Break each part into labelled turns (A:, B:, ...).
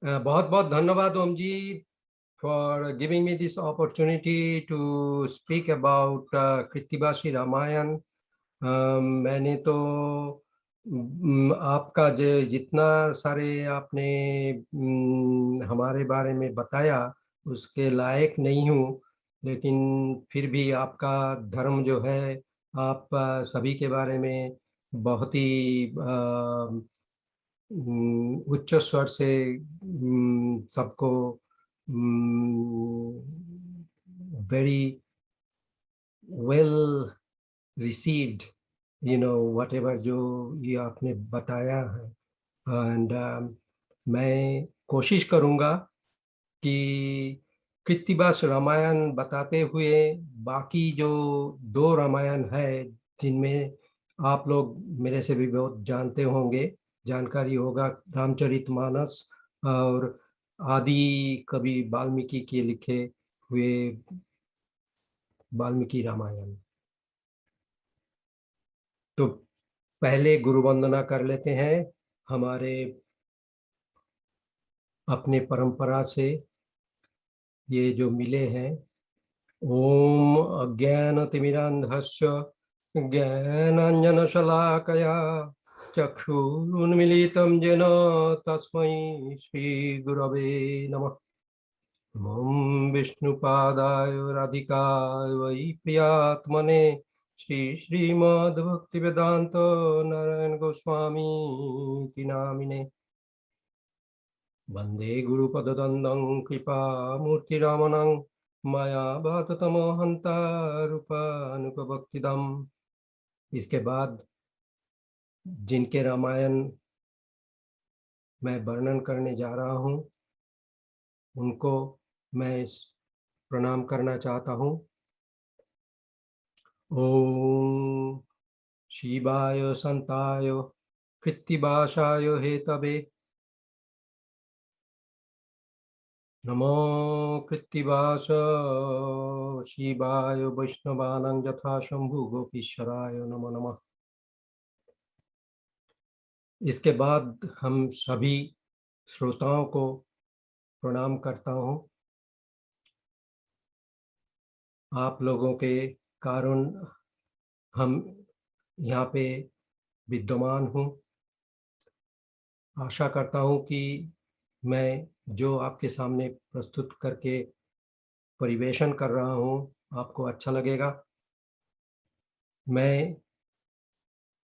A: बहुत बहुत धन्यवाद ओम जी for giving me this opportunity to speak about कृत्तिवासी Ramayan. मैंने तो आपका जो जितना सारे आपने हमारे बारे में बताया उसके लायक नहीं हूँ, लेकिन फिर भी आपका धर्म जो है, आप सभी के बारे में बहुत ही उच्च स्वर से सबको very well received, whatever जो ये आपने बताया है। एंड मैं कोशिश करूँगा कि कृत्तिवास रामायण बताते हुए बाकी जो दो रामायण है, जिनमें आप लोग मेरे से भी बहुत जानते होंगे, जानकारी होगा, रामचरितमानस और आदि कवि वाल्मीकि के लिखे हुए वाल्मीकि रामायण। तो पहले गुरु वंदना कर लेते हैं हमारे अपने परंपरा से ये जो मिले हैं। ओम अज्ञानतिमिरान्धस्य ज्ञानाञ्जनशलाकया चक्षुरुन्मीलितं येन तस्मै श्रीगुरवे नमः। ओम विष्णुपादाय राधिकाय वै प्रियात्मने श्री श्रीमद्भक्तिवेदान्त नारायण गोस्वामी इति नामिने। वंदे गुरुपदद्वन्द्वं कृपामूर्तिरमणं माया बाततमोहन्ता रूपानुपभक्तिदम्। इसके बाद जिनके रामायण मैं वर्णन करने जा रहा हूँ उनको मैं प्रणाम करना चाहता हूँ। ओम शिवाय संताय कृत्तिवासाय हेतवे नमो कृत्तिवास शिवाय वैष्णवानां यथा शंभु गोपीश्वराय नमो नमः। इसके बाद हम सभी श्रोताओं को प्रणाम करता हूँ। आप लोगों के कारण हम यहाँ पे विद्यमान हूँ। आशा करता हूँ कि मैं जो आपके सामने प्रस्तुत करके परिवेशन कर रहा हूँ आपको अच्छा लगेगा। मैं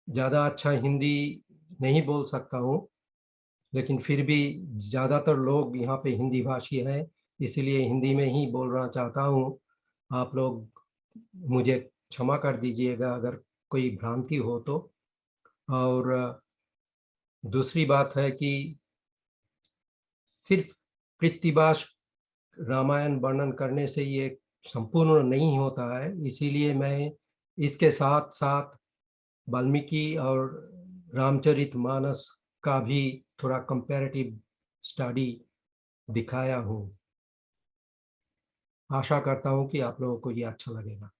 A: ज़्यादा अच्छा हिंदी नहीं बोल सकता हूँ, लेकिन फिर भी ज़्यादातर लोग यहाँ पे हिंदी भाषी हैं, इसलिए हिंदी में ही बोलना चाहता हूँ। आप लोग मुझे क्षमा कर दीजिएगा अगर कोई भ्रांति हो तो। और दूसरी बात है कि सिर्फ कृत्तिवास रामायण वर्णन करने से ये संपूर्ण नहीं होता है, इसीलिए मैं इसके साथ साथ वाल्मीकि और रामचरितमानस का भी थोड़ा कंपैरेटिव स्टडी दिखाया हूँ। आशा करता हूँ कि आप लोगों को ये अच्छा लगेगा।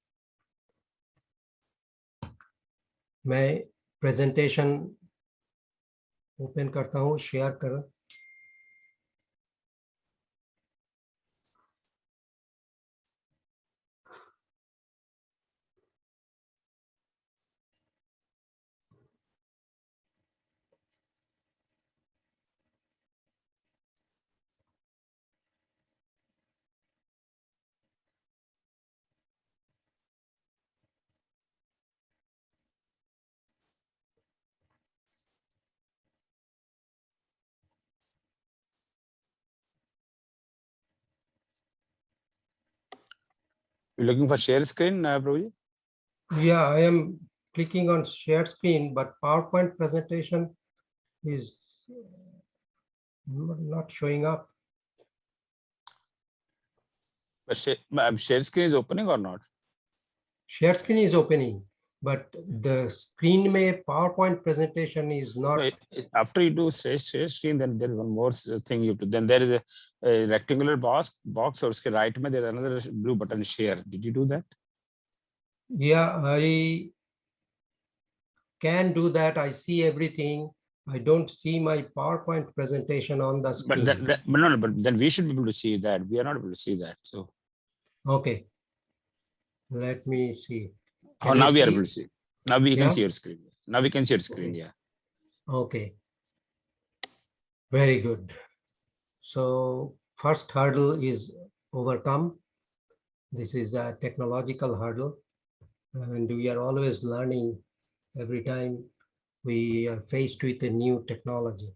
A: मैं प्रेजेंटेशन ओपन करता हूँ, शेयर कर।
B: You're looking for share screen, Prabhuji?
A: Yeah, I am clicking on share screen, but PowerPoint presentation is not showing up.
B: But share screen is opening or not?
A: Share screen is opening, but the screen में PowerPoint presentation is not.
B: After you do share screen, then there is one more thing you do. Then there is a rectangular box, और उसके right में there is another blue button, share. Did you do that?
A: Yeah, I can do that. I see everything, I don't see my PowerPoint presentation on the
B: But
A: screen.
B: but then we should be able to see that. We are not able to see that. So
A: Okay. Let me see.
B: oh,
A: Can
B: now
A: you
B: we are
A: see?
B: able to see. Now we can
A: Yeah?
B: see your screen. Now we can see your screen.
A: Okay.
B: Yeah.
A: Okay. Very good. So first hurdle is overcome. This is a technological hurdle, and we are always learning every time we are faced with a new technology.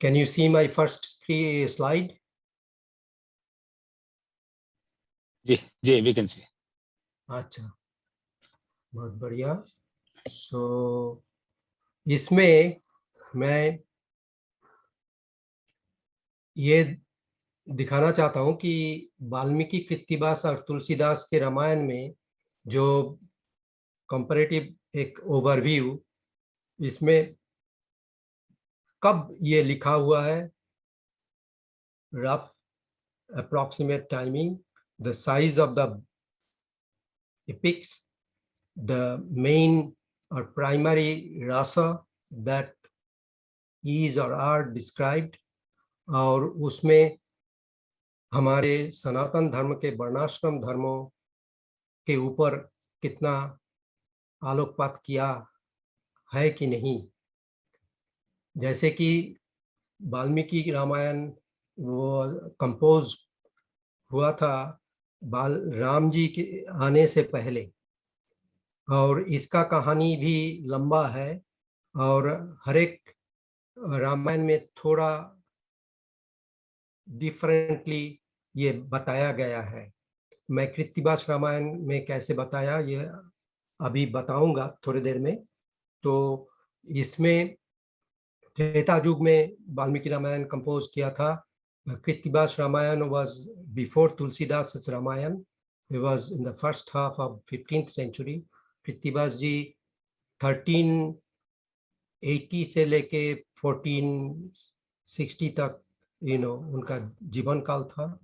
A: Can you see my first slide?
B: Ji, we can see.
A: अच्छा, बहुत बढ़िया. So इसमें मैं ये दिखाना चाहता हूँ कि वाल्मीकि कृत्तिवास और तुलसीदास के रामायण में जो कंपैरेटिव एक ओवरव्यू, इसमें कब ये लिखा हुआ है, rough approximate timing, the size of the epics, the main or primary rasa that is or are described, और उसमें हमारे सनातन धर्म के वर्णाश्रम धर्मों के ऊपर कितना आलोकपात किया है कि नहीं. जैसे कि वाल्मीकि रामायण वो कंपोज हुआ था राम जी के आने से पहले, और इसका कहानी भी लंबा है, और हर एक रामायण में थोड़ा डिफरेंटली ये बताया गया है. मैं कृत्तिवास रामायण में कैसे बताया ये अभी बताऊंगा थोड़ी देर में. तो इसमें त्रेता युग में वाल्मीकि रामायण कंपोज किया था. Krittivas Ramayan was before Tulsidas Ramayan. It was in the first half of 15th century. Krittivas जी 1380 से लेके 1460 तक उनका जीवन काल था.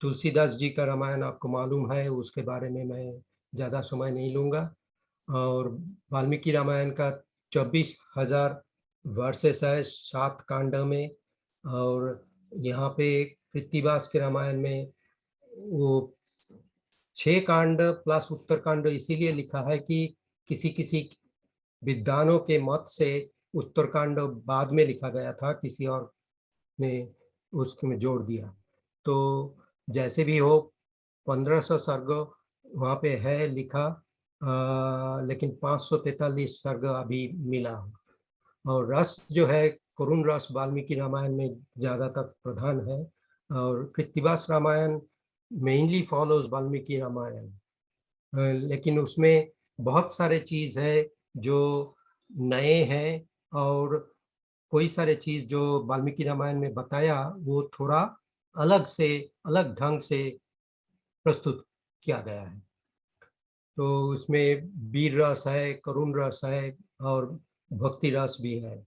A: तुलसीदास जी का रामायण आपको मालूम है, उसके बारे में मैं ज़्यादा समय नहीं लूँगा. और वाल्मीकि रामायण का 24,000 वर्सेस है 7 कांड में, और यहाँ पे कृत्तिवास के रामायण में वो 6 कांड प्लस उत्तरकांड इसीलिए लिखा है कि किसी किसी विद्वानों के मत से उत्तरकांड बाद में लिखा गया था, किसी और ने उसमें जोड़ दिया. तो जैसे भी हो 1500 सर्ग वहाँ पे है लिखा, लेकिन 543 सर्ग अभी मिला. और रस जो है करुण रस वाल्मीकि रामायण में ज़्यादातर प्रधान है, और कृत्तिवास रामायण मेनली फॉलोज वाल्मीकि रामायण. लेकिन उसमें बहुत सारे चीज़ है जो नए हैं, और कोई सारे चीज़ जो वाल्मीकि रामायण में बताया वो थोड़ा अलग ढंग से प्रस्तुत किया गया है. तो उसमें वीर रस है, करुण रस है, और भक्ति रस भी है.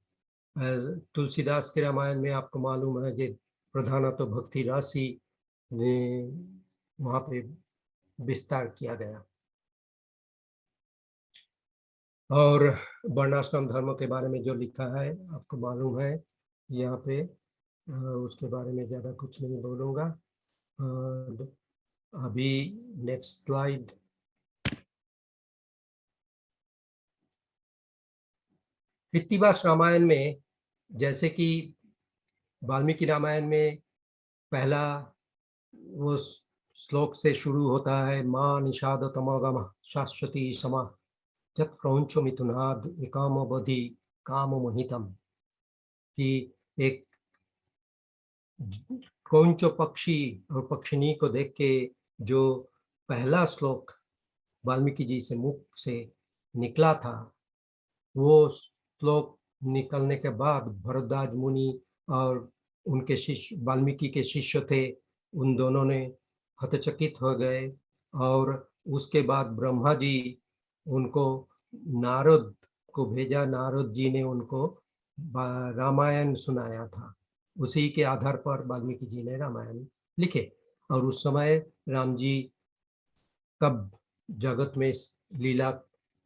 A: तुलसीदास के रामायण में आपको मालूम है कि प्रधानतः तो भक्ति रस ही वहाँ पे विस्तार किया गया. और वर्णाश्रम धर्म के बारे में जो लिखा है आपको मालूम है यहाँ पे, उसके बारे में ज़्यादा कुछ नहीं बोलूँगा. अभी नेक्स्ट स्लाइड. कृत्तिवास रामायण में जैसे कि वाल्मीकि रामायण में पहला वो श्लोक से शुरू होता है, माँ निषाद तमोगम शाश्वती समा जत क्रौंचो मिथुनाद एकामवधि काम मोहितम, कि एक क्रौंच पक्षी और पक्षिणी को देख के जो पहला श्लोक वाल्मीकि जी से मुख से निकला था, वो श्लोक निकलने के बाद भरद्वाज मुनि और उनके शिष्य वाल्मीकि के शिष्य थे, उन दोनों ने हतचकित हो गए. और उसके बाद ब्रह्मा जी उनको नारद को भेजा, नारद जी ने उनको रामायण सुनाया था. उसी के आधार पर वाल्मीकि जी ने रामायण लिखे. और उस समय राम जी तब जगत में लीला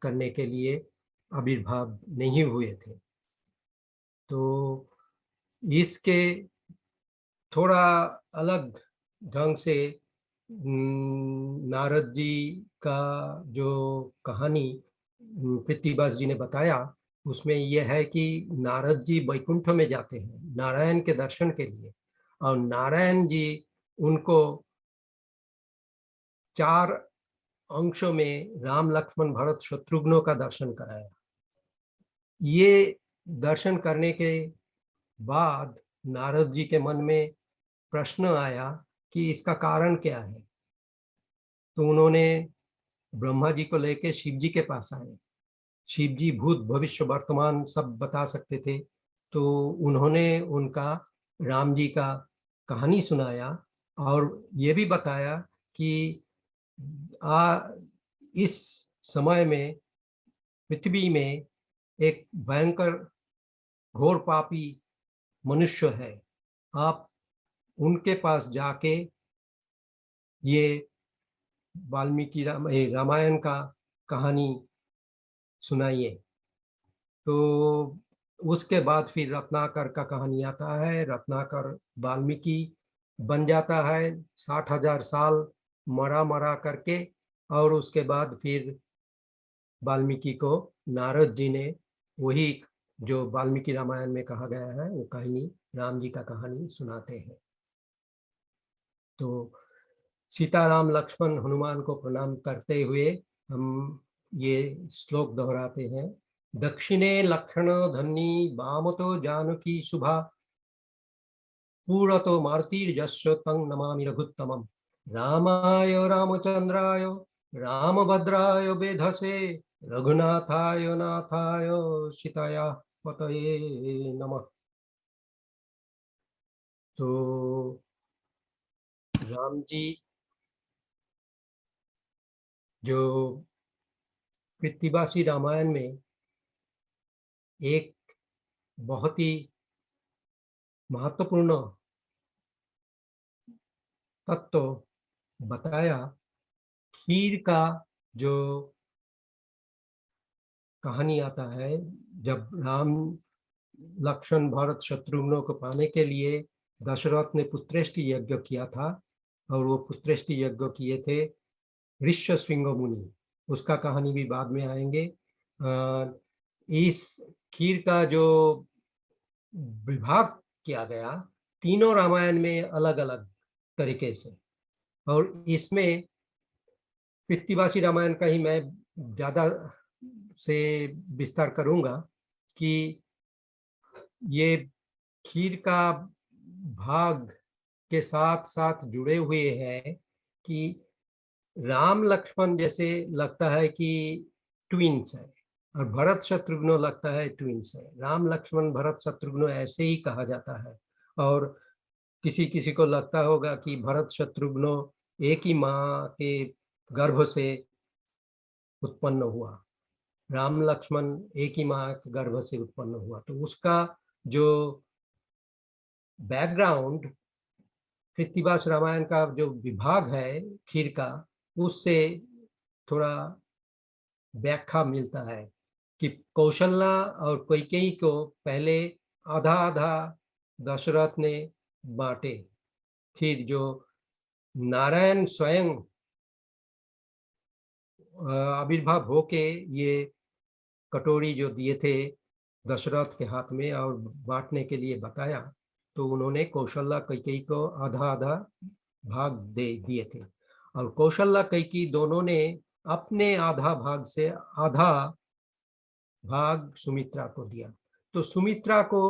A: करने के लिए आविर्भाव नहीं हुए थे। तो इसके थोड़ा अलग ढंग से नारद जी का जो कहानी कृत्तिवास जी ने बताया, उसमें यह है कि नारद जी वैकुंठ में जाते हैं नारायण के दर्शन के लिए, और नारायण जी उनको 4 अंशों में राम लक्ष्मण भरत शत्रुघ्नों का दर्शन कराया। ये दर्शन करने के बाद नारद जी के मन में प्रश्न आया कि इसका कारण क्या है। तो उन्होंने ब्रह्मा जी को लेकर शिव जी के पास आए। शिव जी भूत भविष्य वर्तमान सब बता सकते थे। तो उन्होंने उनका राम जी का कहानी सुनाया और ये भी बताया कि इस समय में पृथ्वी में एक भयंकर घोर पापी मनुष्य है। आप उनके पास जाके ये वाल्मीकि रामायण का कहानी सुनाइए। तो उसके बाद फिर रत्नाकर का कहानी आता है। रत्नाकर वाल्मीकि बन जाता है 60,000 साल मरा मरा करके, और उसके बाद फिर वाल्मीकि को नारद जी ने वही जो वाल्मीकि रामायण में कहा गया है वो कहानी, राम जी का कहानी सुनाते हैं। तो सीताराम लक्ष्मण हनुमान को प्रणाम करते हुए हम ये श्लोक दोहराते हैं। दक्षिणे लक्षण धन्नी वामतो जानकी शुभा, पूरतो मारुतिर्यस्य तं नमामि रघुत्तमम्। रामाय रामचंद्राय रामभद्राय वेधसे, रघुनाथाय नाथाय सीताया पतये नमः। तो राम जी जो कृत्तिवासी रामायण में एक बहुत ही महत्वपूर्ण तत्व बताया, खीर का जो कहानी आता है, जब राम लक्ष्मण भरत शत्रुघ्नों को पाने के लिए दशरथ ने पुत्रेष्टि यज्ञ किया था, और वो पुत्रेष्टि यज्ञ किए थे ऋष्यशृंग मुनि। उसका कहानी भी बाद में आएंगे। इस खीर का जो विभाग किया गया तीनों रामायण में अलग अलग तरीके से, और इसमें कृत्तिवासी रामायण का ही मैं ज्यादा से विस्तार करूंगा कि ये खीर का भाग के साथ साथ जुड़े हुए हैं कि राम लक्ष्मण जैसे लगता है कि ट्विंस है, और भरत शत्रुघ्न लगता है ट्विंस है। राम लक्ष्मण भरत शत्रुघ्न ऐसे ही कहा जाता है, और किसी किसी को लगता होगा कि भरत शत्रुघ्न एक ही माँ के गर्भ से उत्पन्न हुआ, राम लक्ष्मण एक ही माँ के गर्भ से उत्पन्न हुआ। तो उसका जो बैकग्राउंड कृत्तिवास रामायण का जो विभाग है खीर का, उससे थोड़ा व्याख्या मिलता है कि कौशल्या और कैकेयी को पहले आधा आधा दशरथ ने बांटे। फिर जो नारायण स्वयं आविर्भाव होके ये कटोरी जो दिए थे दशरथ के हाथ में और बांटने के लिए बताया, तो उन्होंने कौशल्या कैकेयी को आधा आधा भाग दे दिए थे, और कौशल्या कैकेयी दोनों ने अपने आधा भाग से आधा भाग सुमित्रा को दिया। तो सुमित्रा को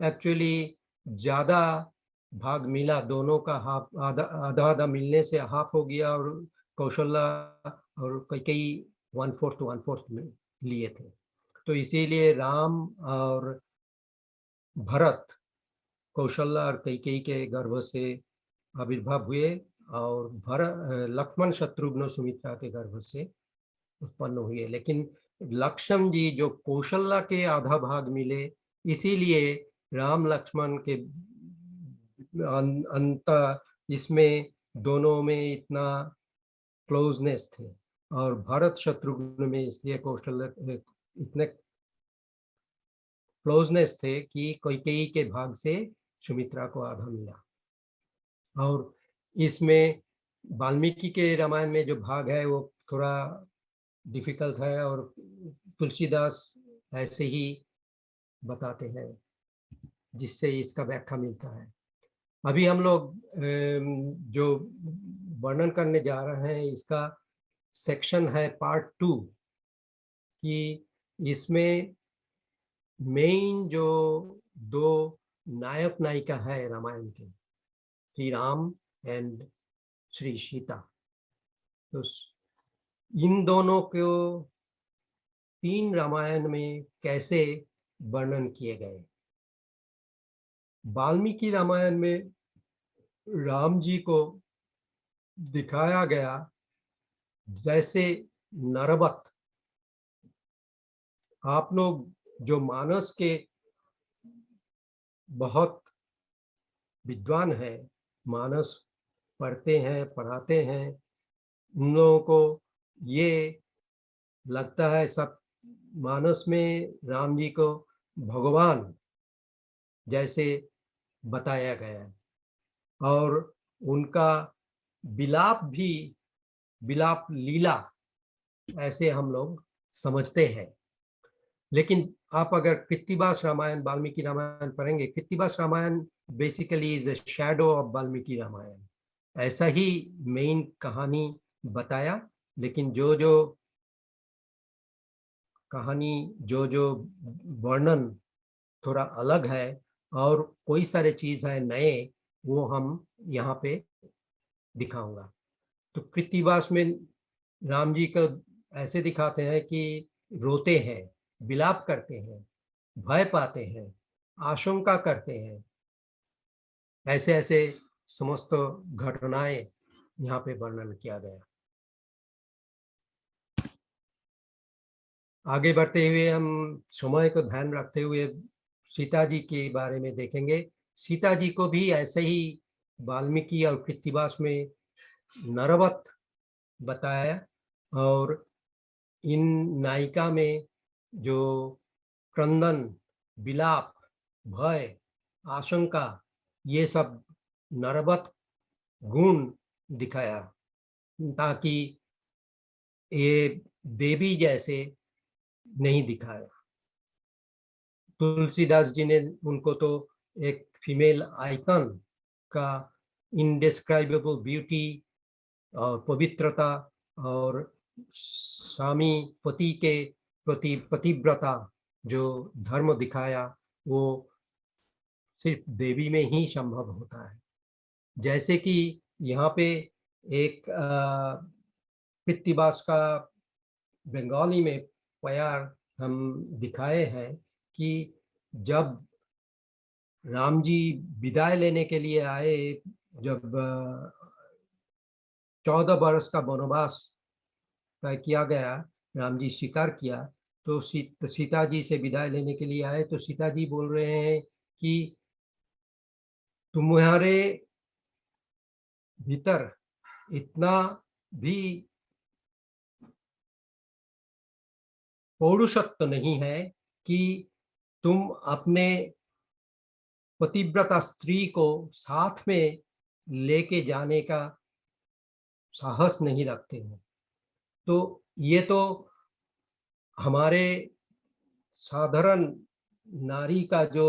A: एक्चुअली ज्यादा भाग मिला, दोनों का हाफ आधा आधा आधा मिलने से हाफ हो गया, और कौशल्या और कैकेयी 1/4 में लिए थे। तो इसीलिए राम और भरत कौशल्या और कैकेयी के गर्भ से आविर्भाव हुए, और भरत लक्ष्मण शत्रुघ्न सुमित्रा के गर्भ से उत्पन्न हुए। लेकिन लक्ष्मण जी जो कौशल्या के आधा भाग मिले, इसीलिए राम लक्ष्मण के अंत इसमें दोनों में इतना क्लोजनेस थे, और भरत शत्रुघ्न में इसलिए कौशल्या इतने क्लोजनेस थे कि कैकेयी के भाग से सुमित्रा को आधा मिला। और इसमें वाल्मीकि के रामायण में जो भाग है वो थोड़ा डिफिकल्ट है, और तुलसीदास ऐसे ही बताते हैं, जिससे इसका व्याख्या मिलता है। अभी हम लोग जो वर्णन करने जा रहे हैं, इसका सेक्शन है पार्ट 2, कि इसमें मेन जो दो नायक नायिका है रामायण के, श्री राम एंड श्री सीता, तो इन दोनों को 3 रामायण में कैसे वर्णन किए गए। वाल्मीकि रामायण में राम जी को दिखाया गया जैसे नरवत। आप लोग जो मानस के बहुत विद्वान है, मानस पढ़ते हैं, पढ़ाते हैं, उन लोगों को ये लगता है सब मानस में राम जी को भगवान जैसे बताया गया है, और उनका विलाप भी विलाप लीला ऐसे हम लोग समझते हैं। लेकिन आप अगर कृत्तिवास रामायण, वाल्मीकि रामायण पढ़ेंगे, Krittivas Ramayan basically is a shadow of Valmiki Ramayan, ऐसा ही मेन कहानी बताया, लेकिन जो जो कहानी, जो जो वर्णन थोड़ा अलग है, और कोई सारे चीज है नए, वो हम यहाँ पे दिखाऊंगा। तो कृत्तिवास में राम जी को ऐसे दिखाते हैं कि रोते हैं, विलाप करते हैं, भय पाते हैं, आशंका करते हैं, ऐसे ऐसे समस्त घटनाएं यहाँ पे वर्णन किया गया। आगे बढ़ते हुए हम समय को ध्यान रखते हुए सीता जी के बारे में देखेंगे। सीता जी को भी ऐसे ही वाल्मीकि और कृत्तिवास में नरवत बताया, और इन नायिका में जो क्रंदन, विलाप, भय, आशंका, ये सब नरवत गुण दिखाया, ताकि ये देवी जैसे नहीं दिखाया। तुलसीदास जी ने उनको तो एक फीमेल आइकन का इनडिस्क्राइबेबल ब्यूटी और पवित्रता और स्वामी पति के प्रति पतिव्रता जो धर्म दिखाया, वो सिर्फ देवी में ही संभव होता है। जैसे कि यहाँ पे एक कृत्तिवास का बंगाली में प्यार हम दिखाए हैं, कि जब राम जी विदाई लेने के लिए आए, जब 14 वर्ष का वनवास तय किया गया, राम जी स्वीकार किया, तो सीता जी से विदाई लेने के लिए आए, तो सीता जी बोल रहे हैं कि तुम्हारे भीतर इतना भी पौरुषत्व नहीं है कि तुम अपने पतिव्रता स्त्री को साथ में लेके जाने का साहस नहीं रखते हो। तो ये तो हमारे साधारण नारी का जो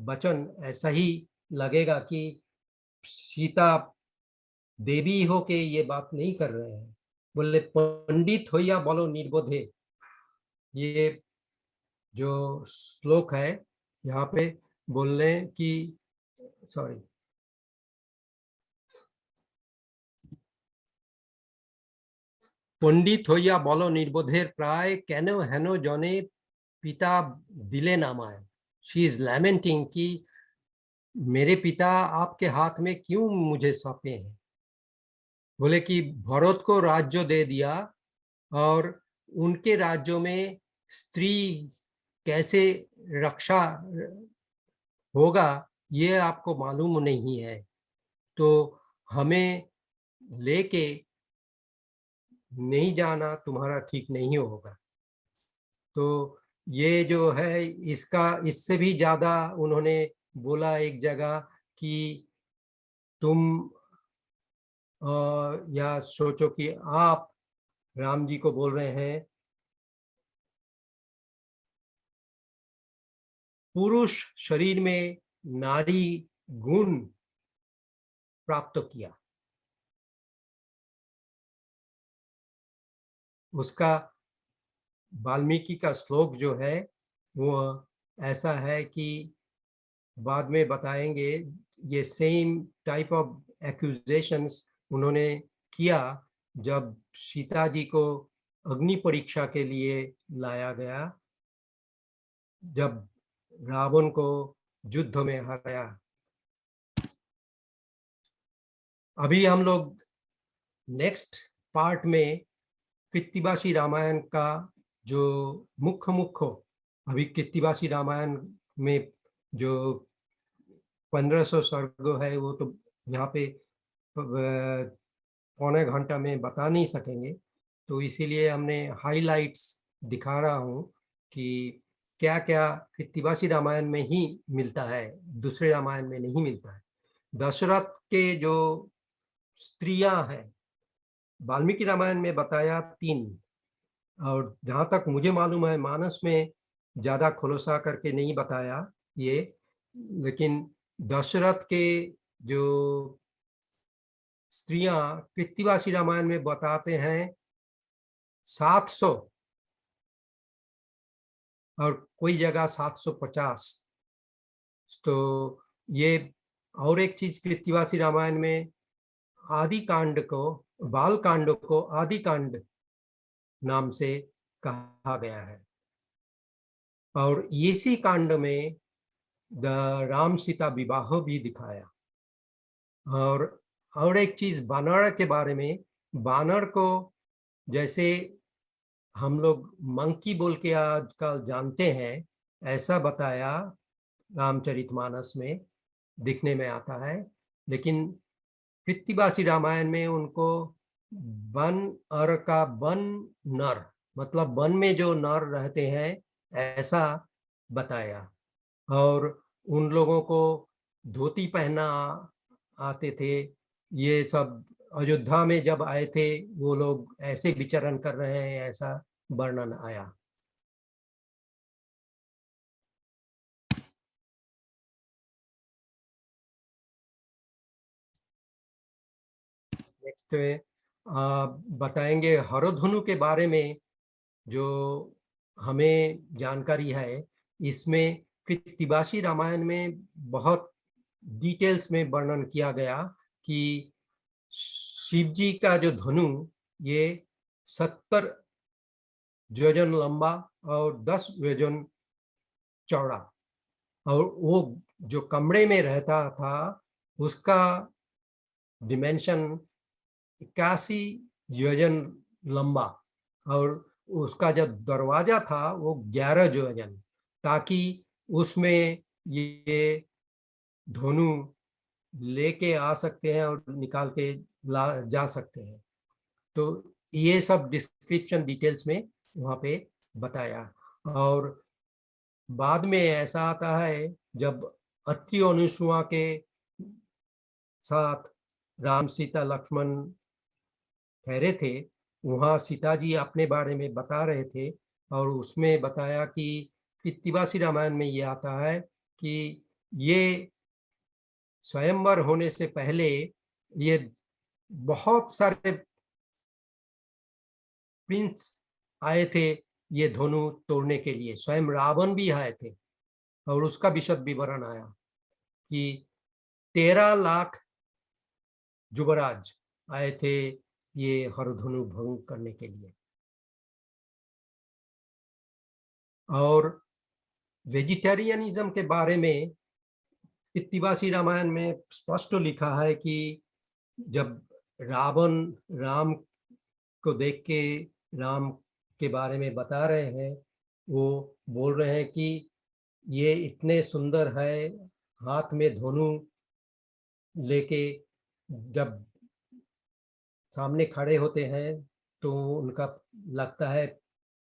A: वचन ऐसा ही लगेगा कि सीता देवी हो के ये बात नहीं कर रहे हैं। बोले पंडित हो या बोलो निर्बोधे, ये जो श्लोक है यहाँ पे बोल रहे हैं कि सॉरी, पंडित হইয়া বলো নির্বোধের প্রায় কেন হেন জনে पिता दिले नामाय। शी इज लैमेंटिंग कि मेरे पिता आपके हाथ में क्यों मुझे सौंपे हैं। बोले कि भरत को राज्य दे दिया, और उनके राज्यों में स्त्री कैसे रक्षा होगा ये आपको मालूम नहीं है, तो हमें लेके नहीं जाना तुम्हारा ठीक नहीं होगा। तो ये जो है इसका इससे भी ज्यादा उन्होंने बोला एक जगह कि तुम या सोचो कि आप राम जी को बोल रहे हैं, पुरुष शरीर में नारी गुण प्राप्त किया। उसका वाल्मीकि का श्लोक जो है वो ऐसा है कि बाद में बताएंगे, ये सेम टाइप ऑफ एक्यूजेशंस उन्होंने किया जब सीता जी को अग्नि परीक्षा के लिए लाया गया, जब रावण को युद्ध में हराया। अभी हम लोग नेक्स्ट पार्ट में कृत्तिवासी रामायण का जो मुख्य अभी कृत्तिवासी रामायण में जो 1500 सर्ग है वो तो यहाँ पे पौने घंटा में बता नहीं सकेंगे, तो इसीलिए हमने हाइलाइट्स दिखा रहा हूँ कि क्या क्या कृत्तिवासी रामायण में ही मिलता है, दूसरे रामायण में नहीं मिलता है। दशरथ के जो स्त्रियां हैं वाल्मीकि रामायण में बताया 3, और जहां तक मुझे मालूम है मानस में ज्यादा खुलासा करके नहीं बताया ये, लेकिन दशरथ के जो स्त्रियां कृत्तिवासी रामायण में बताते हैं 700 और कोई जगह 750। तो ये और एक चीज कृत्तिवासी रामायण में आदि कांड को, बाल कांड को आदि कांड नाम से कहा गया है, और इसी कांड में द राम सीता विवाह भी दिखाया। और एक चीज बानर के बारे में, बानर को जैसे हम लोग मंकी बोल के आजकल जानते हैं ऐसा बताया रामचरितमानस में, दिखने में आता है, लेकिन कृत्तिवासी रामायण में उनको वन अर का वन नर, मतलब वन में जो नर रहते हैं ऐसा बताया। और उन लोगों को धोती पहनना आते थे। ये सब अयोध्या में जब आए थे वो लोग ऐसे विचरण कर रहे हैं ऐसा वर्णन आया। नेक्स्ट में बताएंगे हरधनु के बारे में, जो हमें जानकारी है इसमें कृत्तिवासी रामायण में बहुत डिटेल्स में वर्णन किया गया कि शिव जी का जो धनु ये 70 योजन लंबा और 10 योजन चौड़ा, और वो जो कमरे में रहता था उसका डिमेंशन 81 योजन लंबा, और उसका जो दरवाजा था वो 11 योजन, ताकि उसमें ये धनु लेके आ सकते हैं और निकाल के ला जा सकते हैं। तो ये सब डिस्क्रिप्शन डिटेल्स में वहाँ पे बताया। और बाद में ऐसा आता है जब अत्रि अनुसुआ के साथ राम सीता लक्ष्मण ठहरे थे, वहाँ सीता जी अपने बारे में बता रहे थे, और उसमें बताया कि कृत्तिवासी रामायण में ये आता है कि ये स्वयंवर होने से पहले ये बहुत सारे प्रिंस आए थे ये धनु तोड़ने के लिए, स्वयं रावण भी आए थे, और उसका विशद विवरण आया कि 13 लाख युवराज आए थे ये हरधनु भंग करने के लिए। और वेजिटेरियनिज्म के बारे में कृत्तिवासी रामायण में स्पष्ट लिखा है कि जब रावण राम को देख के राम के बारे में बता रहे हैं, वो बोल रहे हैं कि ये इतने सुंदर है, हाथ में धनु लेके जब सामने खड़े होते हैं तो उनका लगता है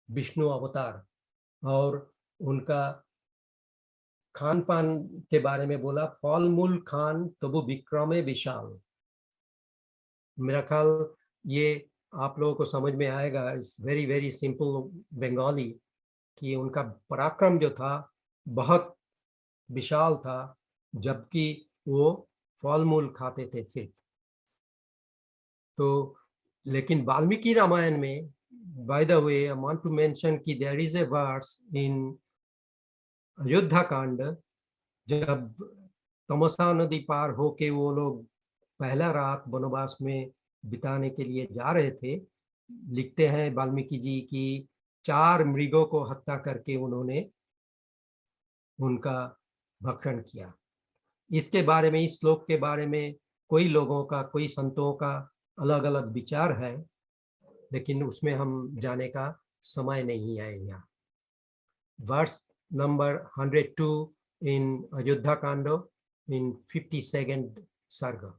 A: विष्णु अवतार, और उनका खान पान के बारे में बोला, फल मूल खान तबु विक्रमे विशाल। मेरा ख्याल ये आप लोगों को समझ में आएगा, it's very very simple Bengali, कि उनका पराक्रम जो था बहुत विशाल था, जबकि वो फल मूल खाते थे सिर्फ। तो लेकिन वाल्मीकि रामायण में, by the way I want to mention कि there is a verse in Ayodhya Kand, जब तमसा नदी पार होके वो लोग पहला रात वनवास में बिताने के लिए जा रहे थे, लिखते हैं वाल्मीकि जी की 4 मृगों को हत्या करके उन्होंने उनका भक्षण किया। इसके बारे में, इस श्लोक के बारे में कोई लोगों का, कोई संतों का अलग अलग विचार है, लेकिन उसमें हम जाने का समय नहीं है यहाँ। वर्स नंबर 102 इन अयोध्या कांड इन 52nd सर्ग।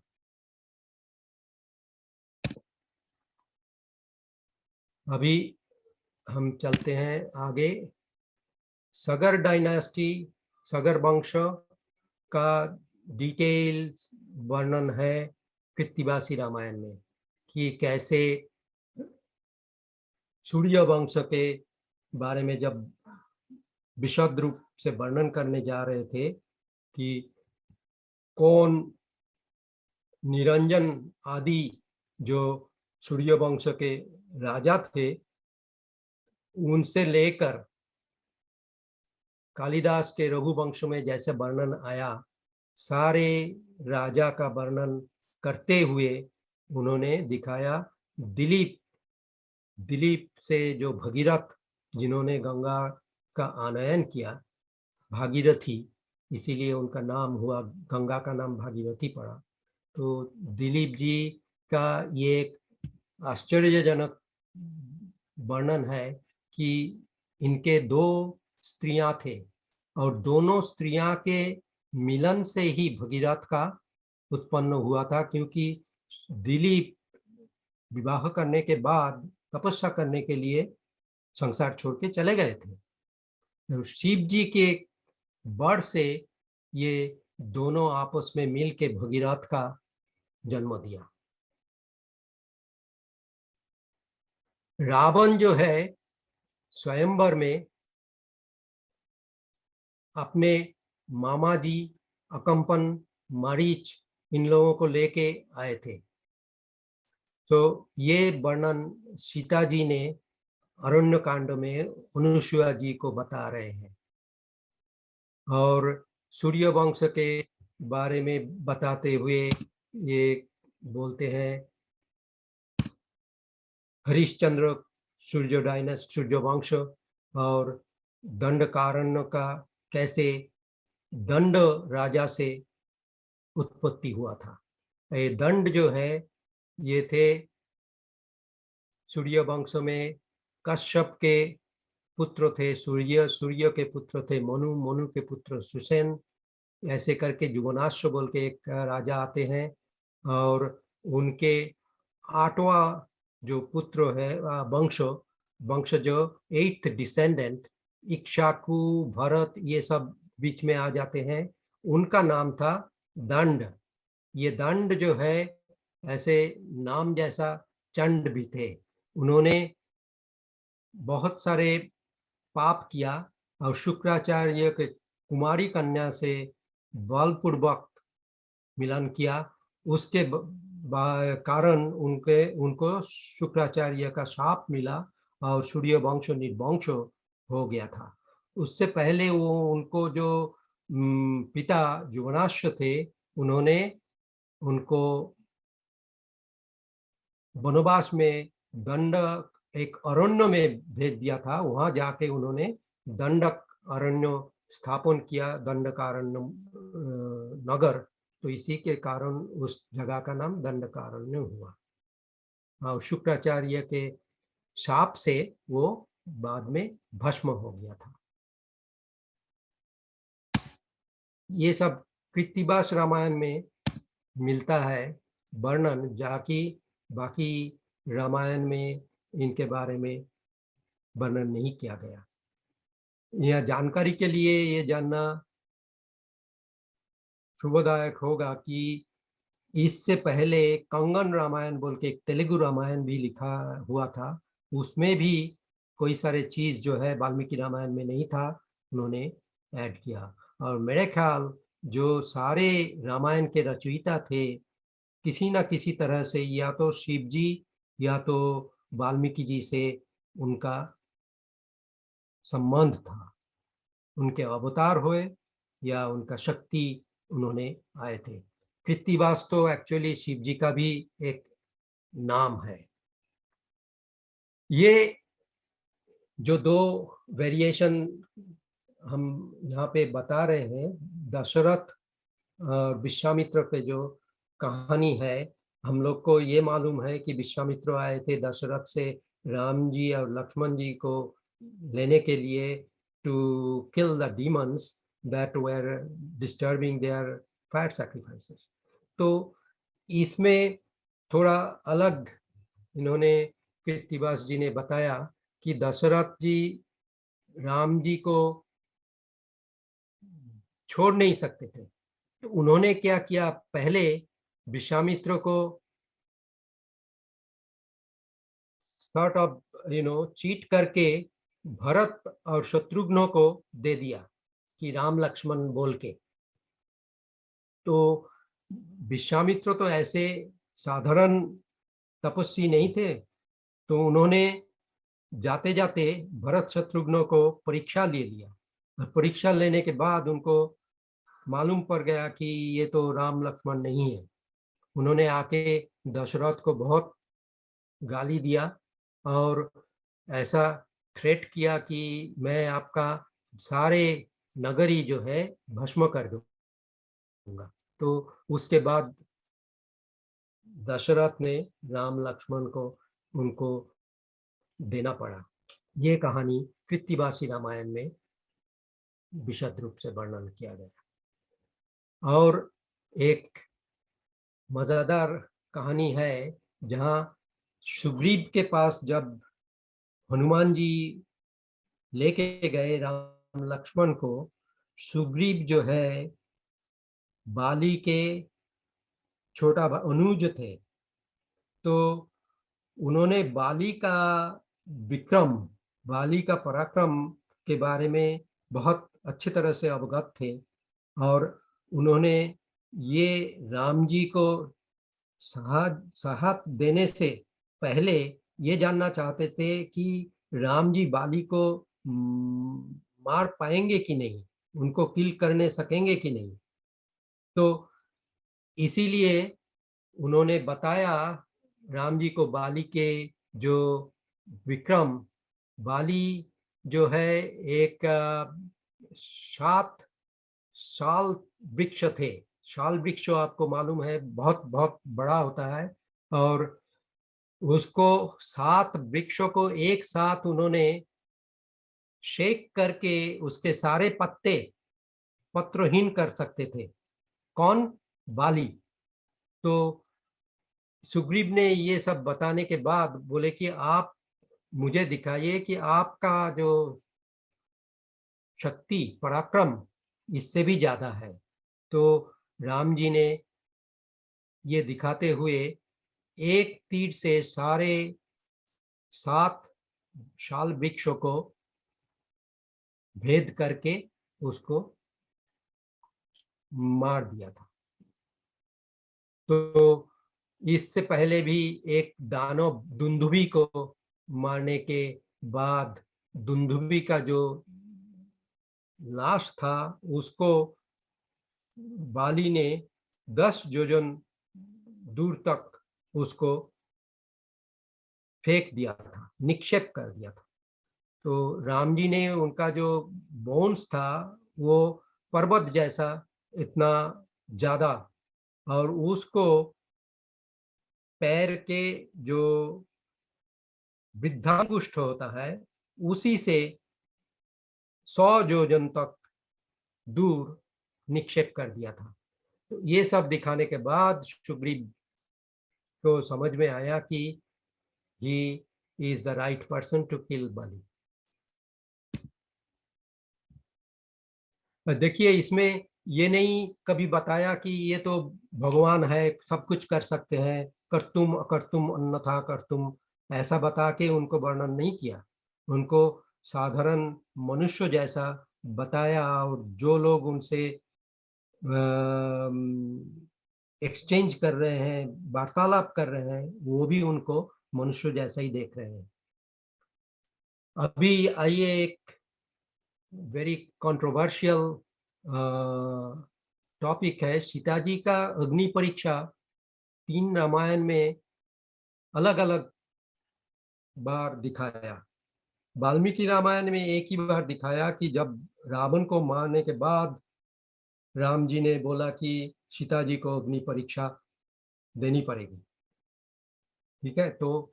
A: अभी हम चलते हैं आगे। सगर डायनास्टी, सगर वंश का डिटेल वर्णन है कृत्तिवासी रामायण में, कि कैसे सूर्य वंश के बारे में जब विशद रूप से वर्णन करने जा रहे थे कि कौन निरंजन आदि जो सूर्य वंश के राजा थे, उनसे लेकर कालिदास के रघुवंश में जैसे वर्णन आया, सारे राजा का वर्णन करते हुए उन्होंने दिखाया। दिलीप से जो भगीरथ, जिन्होंने गंगा का आनयन किया, भागीरथी, इसीलिए उनका नाम हुआ, गंगा का नाम भागीरथी पड़ा। तो दिलीप जी का ये एक आश्चर्यजनक वर्णन है कि इनके 2 स्त्रियां थे और दोनों स्त्रियां के मिलन से ही भगीरथ का उत्पन्न हुआ था, क्योंकि दिलीप विवाह करने के बाद तपस्या करने के लिए संसार छोड़ के चले गए थे। तो शिव जी के वर से ये दोनों आपस में मिल के भगीरथ का जन्म दिया। रावण जो है स्वयंवर में अपने मामा जी अकंपन, मरीच, इन लोगों को लेके आए थे। तो ये वर्णन सीता जी ने अरण्य कांड में अनुसुईया जी को बता रहे हैं। और सूर्य वंश के बारे में बताते हुए ये बोलते हैं, हरिश्चंद्र सूर्य वंश और दंडकारण्य का कैसे दंड राजा से उत्पत्ति हुआ था। ये दंड जो है, ये थे सूर्य वंश में कश्यप के पुत्र थे सूर्य के पुत्र थे मनु के पुत्र सुसेन, ऐसे करके जुगनाश्व बोल के एक राजा आते हैं, और उनके 8वां जो पुत्र है वंश जो 8th डिसेंडेंट, इक्ष्वाकु, भरत, ये सब बीच में आ जाते हैं। उनका नाम था दंड। ये दंड जो है, ऐसे नाम जैसा चंड भी थे। उन्होंने बहुत सारे पाप किया और शुक्राचार्य के कुमारी कन्या से बलपूर्वक मिलन किया। उसके कारण उनको शुक्राचार्य का शाप मिला और सूर्य वंश निर्वंश हो गया था। उससे पहले वो उनको जो पिता जुगनाश्व थे, उन्होंने उनको वनवास में दंडक एक अरण्य में भेज दिया था। वहां जाके उन्होंने दंडक अरण्य स्थापन किया, दंडकारण्य नगर। तो इसी के कारण उस जगह का नाम दंडकारण्य हुआ। और शुक्राचार्य के शाप से वो बाद में भस्म हो गया था। ये सब कृत्तिवास रामायण में मिलता है वर्णन, जाकि बाकी रामायण में इनके बारे में वर्णन नहीं किया गया। यह जानकारी के लिए ये जानना शुभदायक होगा कि इससे पहले कंगन रामायण बोल के एक तेलुगु रामायण भी लिखा हुआ था, उसमें भी कोई सारे चीज जो है वाल्मीकि रामायण में नहीं था, उन्होंने ऐड किया। और मेरे ख्याल जो सारे रामायण के रचयिता थे, किसी ना किसी तरह से या तो शिव जी या तो वाल्मीकि जी से उनका संबंध था, उनके अवतार हुए या उनका शक्ति उन्होंने आए थे। कृत्तिवास तो एक्चुअली शिव जी का भी एक नाम है। ये जो दो वेरिएशन हम यहाँ पे बता रहे हैं, दशरथ और विश्वामित्र पे जो कहानी है, हम लोग को ये मालूम है कि विश्वामित्र आए थे दशरथ से राम जी और लक्ष्मण जी को लेने के लिए, to kill the demons that were disturbing their fire sacrifices. तो इसमें थोड़ा अलग इन्होंने कृत्तिवास जी ने बताया कि दशरथ जी राम जी को छोड़ नहीं सकते थे, तो उन्होंने क्या किया, पहले विश्वामित्र को सॉर्ट ऑफ चीट करके भरत और शत्रुघ्न को दे दिया कि राम लक्ष्मण बोल के। तो विश्वामित्र तो ऐसे साधारण तपस्वी नहीं थे, तो उन्होंने जाते जाते भरत शत्रुघ्न को परीक्षा ले लिया। परीक्षा लेने के बाद उनको मालूम पड़ गया कि ये तो राम लक्ष्मण नहीं है। उन्होंने आके दशरथ को बहुत गाली दिया और ऐसा थ्रेट किया कि मैं आपका सारे नगरी जो है भस्म कर दूंगा। तो उसके बाद दशरथ ने राम लक्ष्मण को उनको देना पड़ा। ये कहानी कृत्तिवासी रामायण में विशद रूप से वर्णन किया गया। और एक मजेदार कहानी है, जहाँ सुग्रीव के पास जब हनुमान जी लेके गए राम लक्ष्मण को, सुग्रीव जो है बाली के छोटा अनुज थे, तो उन्होंने बाली का विक्रम, बाली का पराक्रम के बारे में बहुत अच्छी तरह से अवगत थे, और उन्होंने ये राम जी को साहस देने से पहले ये जानना चाहते थे कि राम जी बाली को मार पाएंगे कि नहीं, उनको किल करने सकेंगे कि नहीं। तो इसीलिए उन्होंने बताया राम जी को बाली के जो विक्रम, बाली जो है एक 7 साल वृक्ष थे। शाल वृक्ष आपको मालूम है बहुत बहुत बड़ा होता है, और उसको 7 वृक्षों को एक साथ उन्होंने शेक करके उसके सारे पत्ते पत्रहीन कर सकते थे। कौन? बाली। तो सुग्रीव ने ये सब बताने के बाद बोले कि आप मुझे दिखाइए कि आपका जो शक्ति पराक्रम इससे भी ज्यादा है। तो राम जी ने ये दिखाते हुए एक तीर से सारे 7 शाल वृक्षों को भेद करके उसको मार दिया था। तो इससे पहले भी एक दानव दुंदुभी को मारने के बाद दुंदुभी का जो लाश था उसको बाली ने 10 योजन दूर तक उसको फेंक दिया था, निक्षेप कर दिया था। तो राम जी ने उनका जो बोन्स था वो पर्वत जैसा इतना ज्यादा, और उसको पैर के जो वृद्धांगुष्ठ होता है उसी से 100 योजन तक दूर निक्षेप कर दिया था। तो ये सब दिखाने के बाद सुग्रीव को समझ में आया कि he is the right person to kill Bali. देखिए इसमें ये नहीं कभी बताया कि ये तो भगवान है, सब कुछ कर सकते हैं, कर्तुम अकर्तुम अन्यथा कर्तुम, ऐसा बता के उनको वर्णन नहीं किया। उनको साधारण मनुष्य जैसा बताया, और जो लोग उनसे एक्सचेंज कर रहे हैं, वार्तालाप कर रहे हैं, वो भी उनको मनुष्य जैसा ही देख रहे हैं। अभी आइए एक वेरी कंट्रोवर्शियल टॉपिक है, सीता जी का अग्नि परीक्षा 3 रामायण में अलग अलग बार दिखाया। वाल्मीकि रामायण में एक ही बार दिखाया कि जब रावण को मारने के बाद राम जी ने बोला कि सीता जी को अग्नि परीक्षा देनी पड़ेगी। ठीक है, तो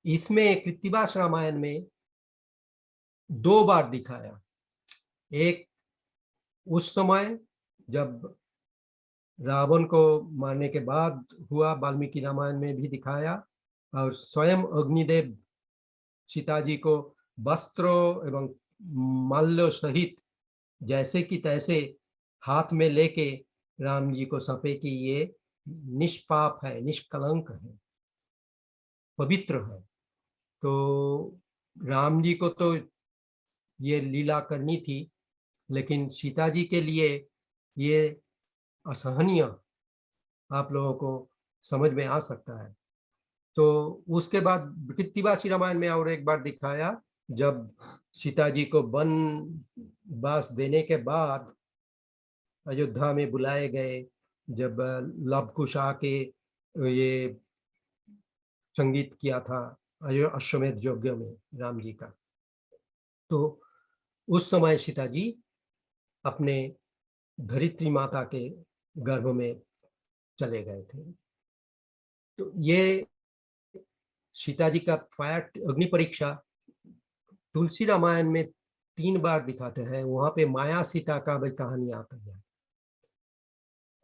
A: इसमें कृत्तिवास रामायण में 2 बार दिखाया। एक उस समय जब रावण को मारने के बाद हुआ, वाल्मीकि रामायण में भी दिखाया, और स्वयं अग्निदेव सीता जी को वस्त्रों एवं माल्यों सहित जैसे कि तैसे हाथ में लेके राम जी को सौंपे कि ये निष्पाप है, निष्कलंक है, पवित्र है। तो राम जी को तो ये लीला करनी थी, लेकिन सीता जी के लिए ये असहनीय आप लोगों को समझ में आ सकता है। तो उसके बाद कृत्तिवासी रामायण में और एक बार दिखाया, जब सीता जी को वनवास देने के बाद अयोध्या में बुलाए गए, जब लव कुश आके ये संगीत किया था अश्वमेध यज्ञ में राम जी का, तो उस समय सीता जी अपने धरित्री माता के गर्भ में चले गए थे। तो ये सीता जी का फायर अग्नि परीक्षा तुलसी रामायण में 3 बार दिखाते हैं। वहां पे माया सीता का भी कहानी आती है।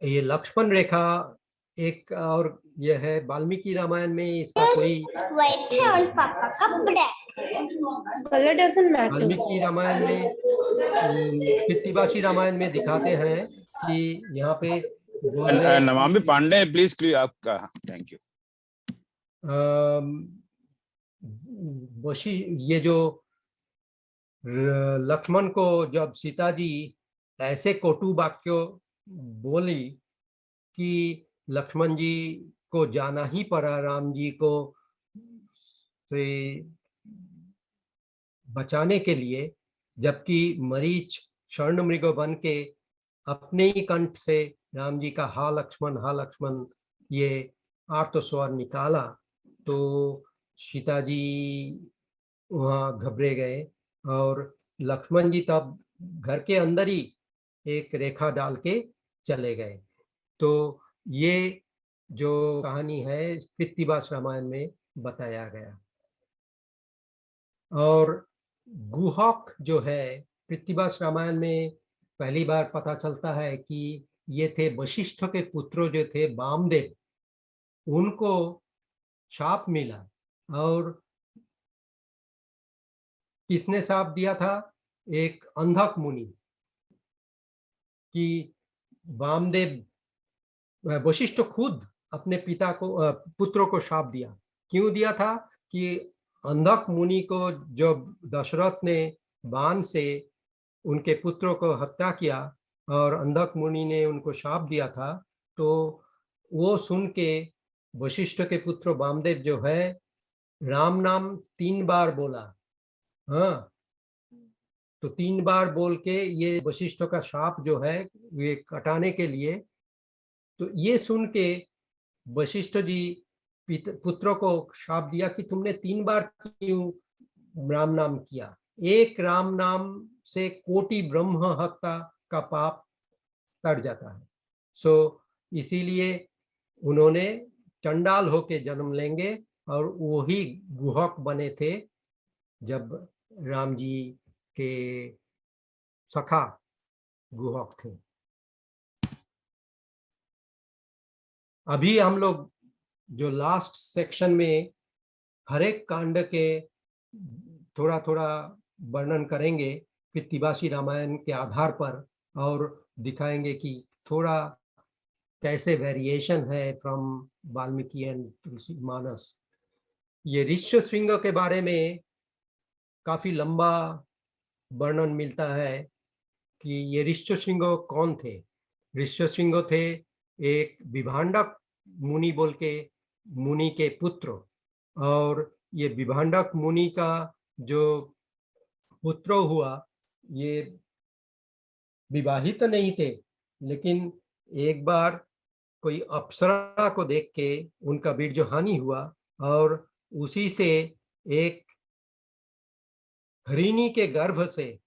A: ये लक्ष्मण रेखा एक, और यह है वाल्मीकि रामायण में इसका कोई
C: और पापा कपड़े colour doesn't matter.
A: Valmiki Ramayan में कृत्तिवासी रामायण में दिखाते हैं कि यहाँ पे बोल रहे हैं
B: नमामि
A: कि
B: पांडे प्लीज क्लियर आपका, थैंक यू।
A: वशी ये जो लक्ष्मण को जब सीता जी ऐसे कटु वाक्य बोली कि लक्ष्मण जी को जाना ही पड़ा राम जी को से बचाने के लिए, जबकि मरीच स्वर्ण मृग बन के अपने ही कंठ से राम जी का हा लक्ष्मण ये आर्त स्वर निकाला, तो सीता जी वहाँ घबरे गए, और लक्ष्मण जी तब घर के अंदर ही एक रेखा डाल के चले गए। तो ये जो कहानी है कृत्तिवास रामायण में बताया गया। और गुहक जो है कृत्तिवास रामायण में पहली बार पता चलता है कि ये थे वशिष्ठ के पुत्र जो थे वामदेव, उनको शाप मिला। और किसने शाप दिया था? एक अंधक मुनि कि वामदेव, वशिष्ठ खुद अपने पिता को पुत्रों को शाप दिया। क्यों दिया था? कि अंधक मुनि को जब दशरथ ने बाण से उनके पुत्रों को हत्या किया और अंधक मुनि ने उनको शाप दिया था, तो वो सुन के वशिष्ठ के पुत्र वामदेव जो है राम नाम 3 बार बोला। हाँ, तो 3 बार बोल के ये वशिष्ठ का शाप जो है ये कटाने के लिए, तो ये सुन के वशिष्ठ जी पुत्रों को शाप दिया कि तुमने 3 बार क्यों राम नाम किया? एक राम नाम से कोटि ब्रह्म हत्या का पाप कट जाता है। सो इसीलिए उन्होंने चंडाल होके जन्म लेंगे, और वही गुहक बने थे जब राम जी के सखा गुहक थे। अभी हम लोग जो लास्ट सेक्शन में हर एक कांड के थोड़ा थोड़ा वर्णन करेंगे कृत्तिवासी रामायण के आधार पर, और दिखाएंगे कि थोड़ा कैसे वेरिएशन है फ्रॉम वाल्मीकि एंड तुलसीमानस। ये ऋष्यशृंग के बारे में काफी लंबा वर्णन मिलता है कि ये ऋष्यशृंग कौन थे। ऋष्यशृंग थे एक विभांडक मुनि बोल के मुनि के पुत्र, और ये विभांडक मुनि का जो पुत्र हुआ ये विवाहित नहीं थे, लेकिन एक बार कोई अप्सरा को देख के उनका वीर्य हानि हुआ और उसी से एक हरिणी के गर्भ से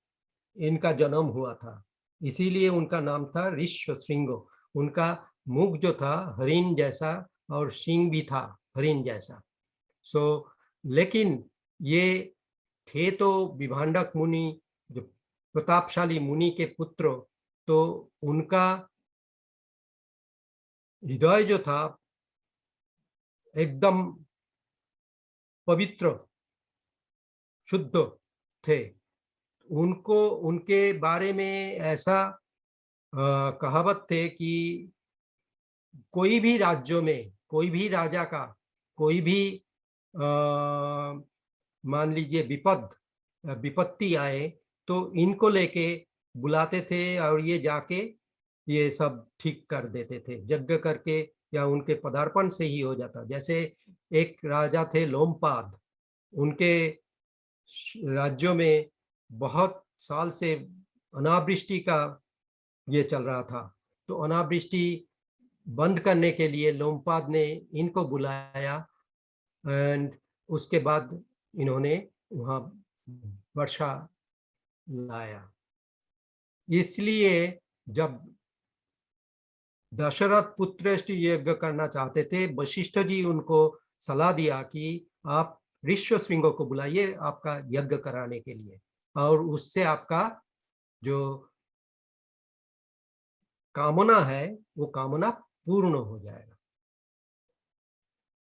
A: इनका जन्म हुआ था, इसीलिए उनका नाम था ऋष्यशृंग। उनका मुख जो था हरिण जैसा और सींग भी था हरिण जैसा। लेकिन ये थे तो विभांडक मुनि, जो प्रतापशाली मुनि के पुत्र, तो उनका हृदय जो था एकदम पवित्र शुद्ध थे। उनको उनके बारे में ऐसा कहावत थे कि कोई भी राज्यों में कोई भी राजा का कोई भी मान लीजिए विपत्ति आए तो इनको लेके बुलाते थे और ये जाके ये सब ठीक कर देते थे यज्ञ करके, या उनके पदार्पण से ही हो जाता। जैसे एक राजा थे लोमपाद, उनके राज्यों में बहुत साल से अनावृष्टि का ये चल रहा था, तो अनावृष्टि बंद करने के लिए लोमपाद ने इनको बुलाया एंड उसके बाद इन्होंने वहां वर्षा लाया। इसलिए जब दशरथ पुत्रश्रेष्ठ यज्ञ करना चाहते थे, वशिष्ठ जी उनको सलाह दिया कि आप ऋष्यशृंग को बुलाइए आपका यज्ञ कराने के लिए, और उससे आपका जो कामना है वो कामना पूर्ण हो जाएगा।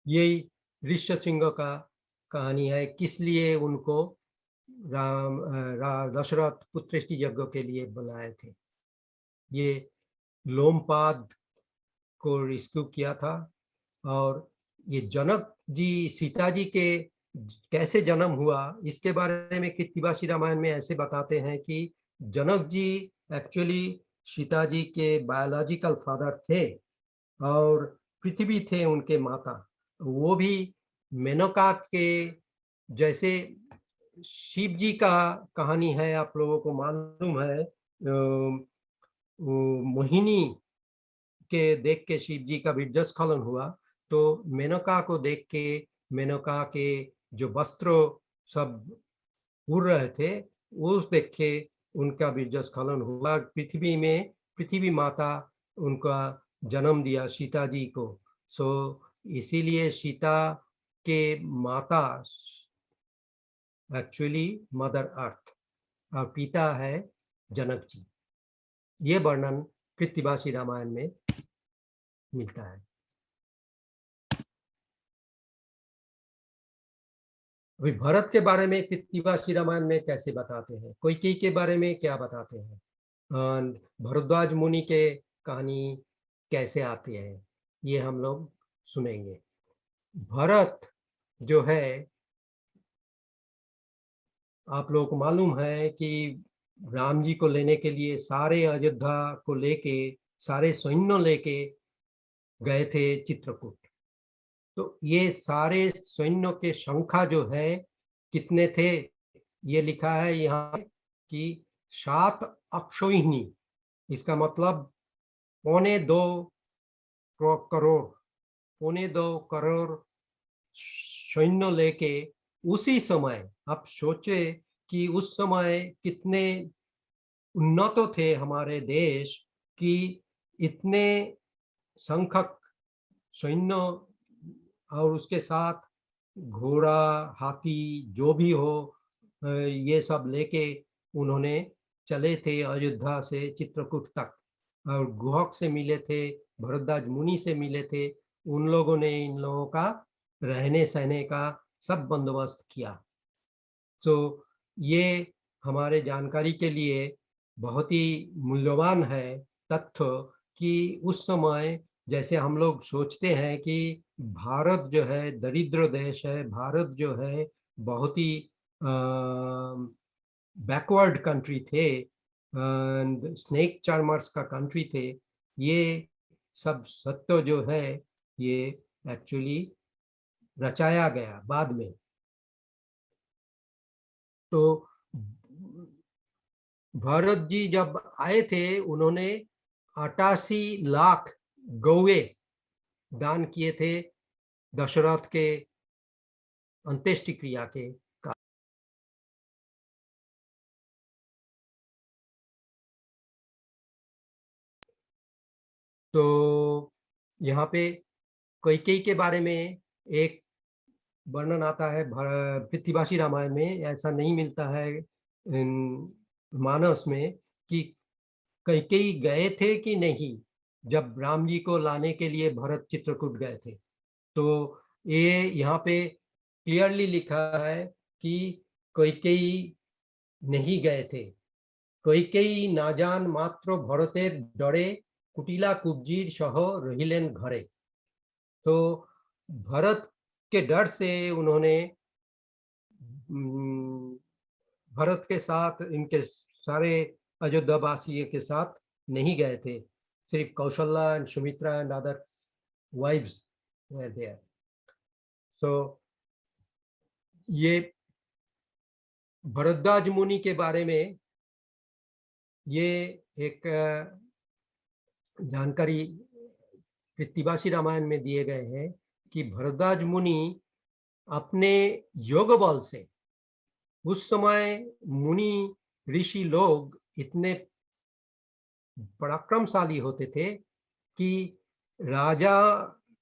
A: यही ऋष्यशृंग का कहानी है, किस लिए उनको दशरथ पुत्रश्रेष्ठ यज्ञ के लिए बुलाए थे। ये लोमपाद को रेस्क्यू किया था, और ये जनक जी सीता जी के कैसे जन्म हुआ इसके बारे में कृत्तिवासी रामायण में ऐसे बताते हैं कि जनक जी एक्चुअली सीता जी के बायोलॉजिकल फादर थे और पृथ्वी थे उनके माता। वो भी मेनका के जैसे शिव जी का कहानी है, आप लोगों को मालूम है, मोहिनी के देख के शिव जी का वीर्यस्खलन हुआ, तो मेनका को देख के मेनका के जो वस्त्र सब उड़ रहे थे उस देख के उनका वीर्यस्खलन हुआ। पृथ्वी में पृथ्वी माता उनका जन्म दिया सीता जी को। इसीलिए सीता के माता एक्चुअली मदर अर्थ और पिता है जनक जी। ये वर्णन कृत्तिवासी रामायण में मिलता है। अभी भरत के बारे में कृत्तिवासी रामायण में कैसे बताते हैं, कैकेयी के बारे में क्या बताते हैं, भरद्वाज मुनि के कहानी कैसे आती है, ये हम लोग सुनेंगे। भरत जो है, आप लोगों को मालूम है कि राम जी को लेने के लिए सारे अयोध्या को लेके सारे सैन्य लेके गए थे चित्रकूट। तो ये सारे सैन्यों के संख्या जो है कितने थे, ये लिखा है यहाँ कि 7 अक्षोहिणी, इसका मतलब 2.25 करोड़ सैन्य लेके उसी समय, आप सोचे कि उस समय कितने उन्नत थे हमारे देश कि इतने संख्यक सैन्य और उसके साथ घोड़ा हाथी जो भी हो ये सब लेके उन्होंने चले थे अयोध्या से चित्रकूट तक, और गुहक से मिले थे, भरद्वाज मुनि से मिले थे। उन लोगों ने इन लोगों का रहने सहने का सब बंदोबस्त किया। तो ये हमारे जानकारी के लिए बहुत ही मूल्यवान है तथ्य कि उस समय जैसे हम लोग सोचते हैं कि भारत जो है दरिद्र देश है, भारत जो है बहुत ही बैकवर्ड कंट्री थे, स्नेक चार्मर्स का कंट्री थे, ये सब सत्य जो है ये एक्चुअली रचाया गया बाद में। तो भरत जी जब आए थे उन्होंने 88 लाख गौवे दान किए थे दशरथ के अंत्येष्टि क्रिया के। तो यहाँ पे कैकेयी के बारे में एक वर्णन आता है पृथ्वीबासी रामायण में, ऐसा नहीं मिलता है मानस में कि कैकेयी गए थे कि नहीं जब राम जी को लाने के लिए भरत चित्रकूट गए थे। तो ये यहाँ पे क्लियरली लिखा है कि कैकेयी नहीं गए थे। कैकेयी ना जान मात्र भरतेर डरे कुटिला कुब्जिर सह रहिलेन घरे। तो भरत के डर से उन्होंने भरत के साथ इनके सारे अयोध्यावासी के साथ नहीं गए थे, सिर्फ Kaushalya and Sumitra and other wives were there. So ये भरद्वाज मुनि के बारे में ये एक जानकारी पृथ्वीबासी रामायण में दिए गए हैं कि भरद्वाज मुनि अपने योग बल से, उस समय मुनि ऋषि लोग इतने पराक्रमशाली होते थे कि राजा,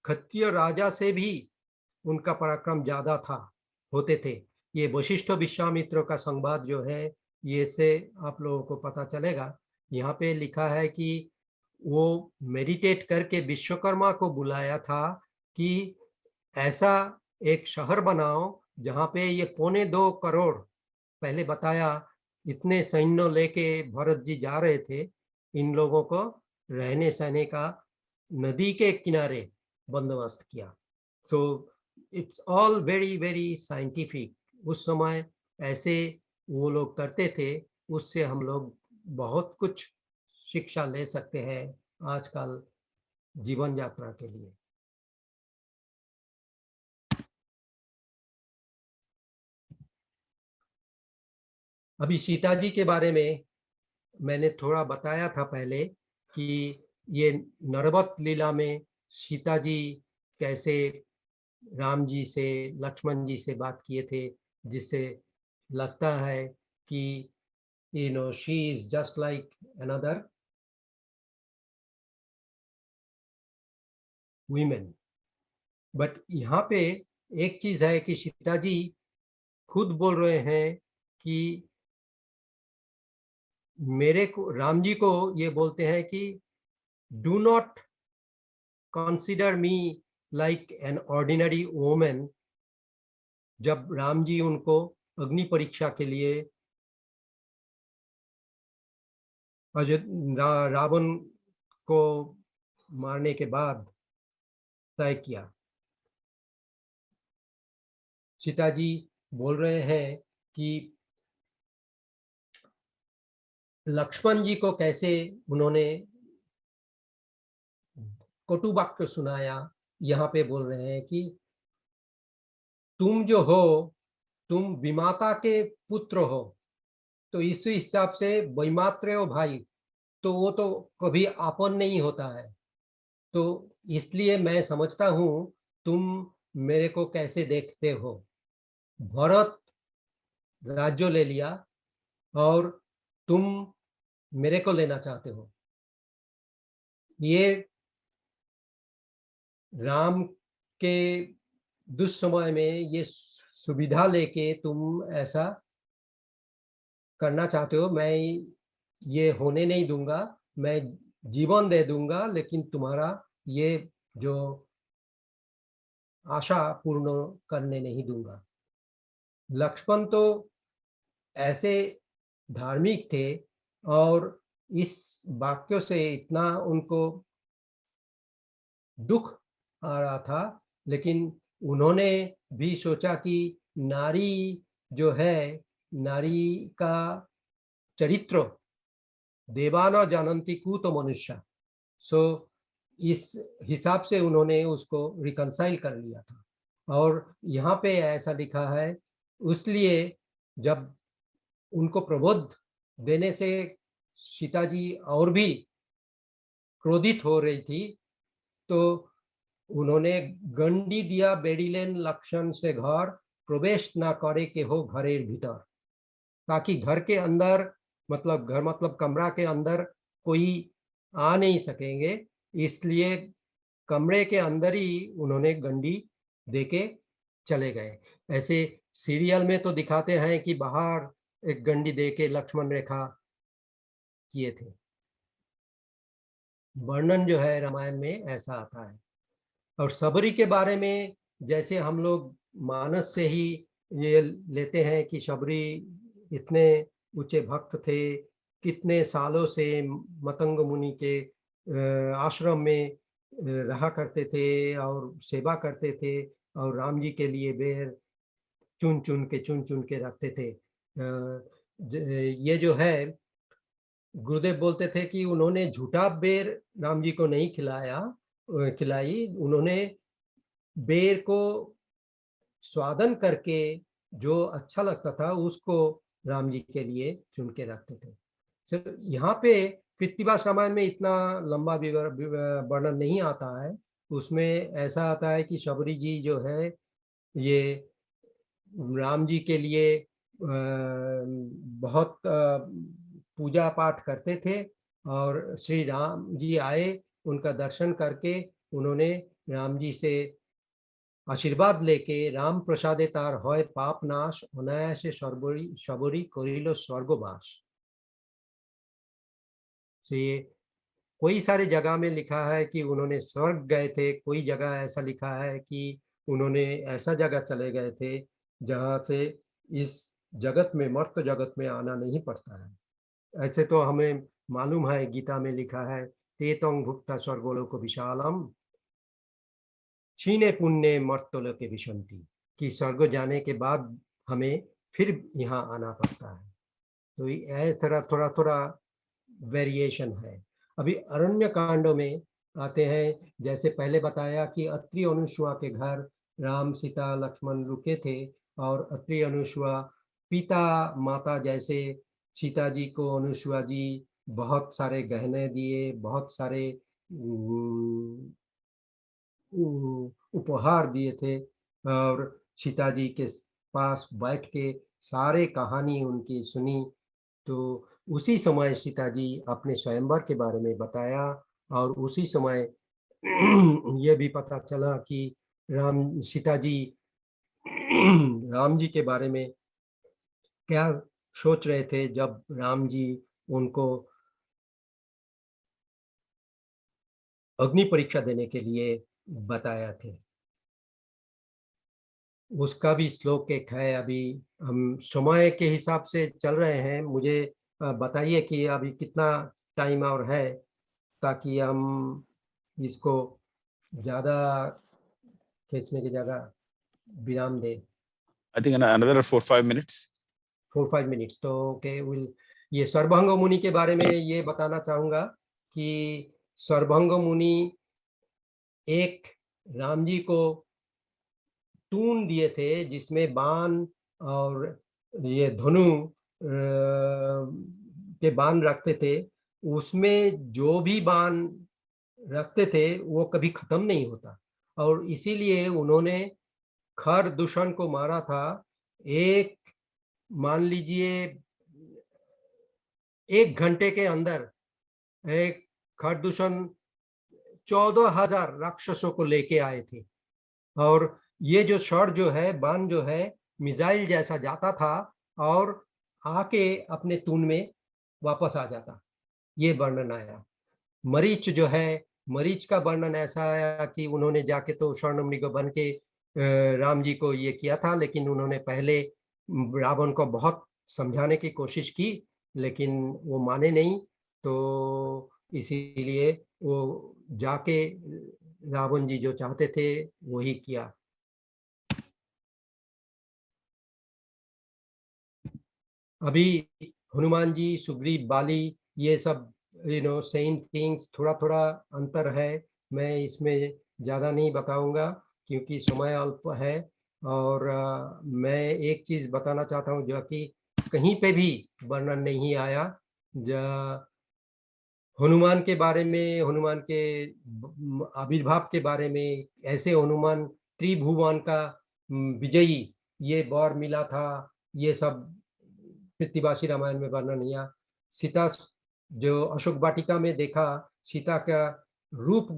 A: क्षत्रिय राजा से भी उनका पराक्रम ज्यादा था, होते थे। ये वशिष्ठ विश्वामित्र का संवाद जो है ये से आप लोगों को पता चलेगा। यहाँ पे लिखा है कि वो मेडिटेट करके विश्वकर्मा को बुलाया था कि ऐसा एक शहर बनाओ जहाँ पे ये 2.25 करोड़, पहले बताया इतने सैन्य लेके भरत जी जा रहे थे, इन लोगों को रहने सहने का नदी के किनारे बंदोबस्त किया। तो it's all very very scientific. उस समय ऐसे वो लोग करते थे, उससे हम लोग बहुत कुछ शिक्षा ले सकते हैं आजकल जीवन यात्रा के लिए। अभी सीता जी के बारे में मैंने थोड़ा बताया था पहले कि ये नरबत लीला में सीता जी कैसे राम जी से, लक्ष्मण जी से बात किए थे, जिससे लगता है कि she is just like another women. But यहाँ पे एक चीज है कि सीता जी खुद बोल रहे हैं कि मेरे को, राम जी को ये बोलते हैं कि do not consider me like an ordinary women. जब राम जी उनको अग्नि परीक्षा के लिए रावण को मारने के बाद तय किया, सीता जी बोल रहे हैं कि लक्ष्मण जी को कैसे उन्होंने कटु वाक्य सुनाया। यहाँ पे बोल रहे हैं कि तुम जो हो, तुम विमाता के पुत्र हो, तो इस हिसाब से वैमात्र हो भाई, तो वो तो कभी आपन नहीं होता है। तो इसलिए मैं समझता हूँ तुम मेरे को कैसे देखते हो। भरत राज्य ले लिया और तुम मेरे को लेना चाहते हो। ये राम के दुस्समय में ये सुविधा लेके तुम ऐसा करना चाहते हो। मैं ये होने नहीं दूंगा, मैं जीवन दे दूंगा, लेकिन तुम्हारा ये जो आशा पूर्ण करने नहीं दूंगा। लक्ष्मण तो ऐसे धार्मिक थे और इस वाक्यों से इतना उनको दुख आ रहा था, लेकिन उन्होंने भी सोचा कि नारी जो है, नारी का चरित्र देवाना जानन्ति कूतो मनुष्य, सो इस हिसाब से उन्होंने उसको रिकंसाइल कर लिया था। और यहाँ पे ऐसा लिखा है, इसलिए जब उनको प्रबोध देने से सीता जी और भी क्रोधित हो रही थी, तो उन्होंने गंडी दिया बेड़ीलेन लक्षण से घर प्रवेश ना करे के हो घरेर भीतर, ताकि घर के अंदर मतलब घर मतलब कमरा के अंदर कोई आ नहीं सकेंगे, इसलिए कमरे के अंदर ही उन्होंने गंडी देके चले गए। ऐसे सीरियल में तो दिखाते हैं कि बाहर एक गंडी देके लक्ष्मण रेखा किए थे, वर्णन जो है रामायण में ऐसा आता है। और सबरी के बारे में जैसे हम लोग मानस से ही ये लेते हैं कि सबरी इतने ऊंचे भक्त थे, कितने सालों से मतंग मुनि के आश्रम में रहा करते थे और सेवा करते थे, और राम जी के लिए बेर चुन चुन के रखते थे। ये जो है गुरुदेव बोलते थे कि उन्होंने झूठा बेर राम जी को नहीं खिलाई, उन्होंने बेर को स्वादन करके जो अच्छा लगता था उसको राम जी के लिए चुन के रखते थे। सिर्फ यहाँ पे कृत्तिवास रामायण में इतना लंबा वर्णन नहीं आता है, उसमें ऐसा आता है कि शबरी जी जो है ये राम जी के लिए बहुत पूजा पाठ करते थे, और श्री राम जी आए, उनका दर्शन करके उन्होंने राम जी से आशीर्वाद लेके राम प्रसादे तार হয় पाप नाश অনায়াসে सबरी करिल स्वर्गवास। तो ये कोई सारी जगह में लिखा है कि उन्होंने स्वर्ग गए थे, कोई जगह ऐसा लिखा है कि उन्होंने ऐसा जगह चले गए थे जहाँ से इस जगत में मर्त जगत में आना नहीं पड़ता है। ऐसे तो हमें मालूम है, गीता में लिखा है तेतंग भुक्ता स्वर्गोलोक विशालम छीने पुण्य मर्तलोके विशंति, कि स्वर्ग जाने के बाद हमें फिर यहाँ आना पड़ता है। तो ये थोड़ा थोड़ा वेरिएशन है। अभी अरण्य कांडों में आते हैं, जैसे पहले बताया कि अत्रि अनुसुआ के घर राम सीता लक्ष्मण रुके थे, और अत्रि अनुसुआ पिता माता जैसे सीता जी को अनुसुआ जी बहुत सारे गहने दिए, बहुत सारे उपहार दिए थे, और सीता जी के पास बैठ के सारे कहानी उनकी सुनी। तो उसी समय सीता जी अपने स्वयंवर के बारे में बताया, और उसी समय ये भी पता चला कि सीता जी राम जी के बारे में क्या सोच रहे थे जब राम जी उनको अग्नि परीक्षा देने के लिए बताया थे। उसका भी श्लोक एक है। अभी हम समय के हिसाब से चल रहे हैं, मुझे बताइए कि अभी कितना टाइम और है, ताकि हम इसको ज़्यादा खींचने की जगह विराम दें।
B: I think another 4-5 minutes.
A: 4-5 minutes तो ओके विल। ये सर्वभंग मुनि के बारे में ये बताना चाहूँगा कि सर्वभंग मुनि एक राम जी को टून दिए थे जिसमें बाण और ये धनु के बाण रखते थे, उसमें जो भी बाण रखते थे वो कभी खत्म नहीं होता, और इसीलिए उन्होंने खर दूषण को मारा था। एक मान लीजिए 1 घंटे के अंदर एक खर दूषण 14,000 राक्षसों को लेके आए थे, और ये जो शर जो है बाण जो है मिसाइल जैसा जाता था और आके अपने तून में वापस आ जाता, ये वर्णन आया। मरीच जो है, मरीच का वर्णन ऐसा आया कि उन्होंने जाके तो स्वर्णमृग बन के राम जी को ये किया था, लेकिन उन्होंने पहले रावण को बहुत समझाने की कोशिश की लेकिन वो माने नहीं, तो इसीलिए वो जाके रावण जी जो चाहते थे वही किया। अभी हनुमान जी, सुग्रीव, बाली, ये सब सेम थिंग्स, थोड़ा थोड़ा अंतर है। मैं इसमें ज़्यादा नहीं बताऊंगा क्योंकि समय अल्प है। और मैं एक चीज़ बताना चाहता हूँ जो कि कहीं पे भी वर्णन नहीं आया, हनुमान के बारे में, हनुमान के आविर्भाव के बारे में, ऐसे हनुमान त्रिभुवन का विजयी, ये वर मिला था, ये सब कृत्तिवासी रामायण में वर्णन नहीं आया। सीता जो अशोक वाटिका में देखा, सीता का रूप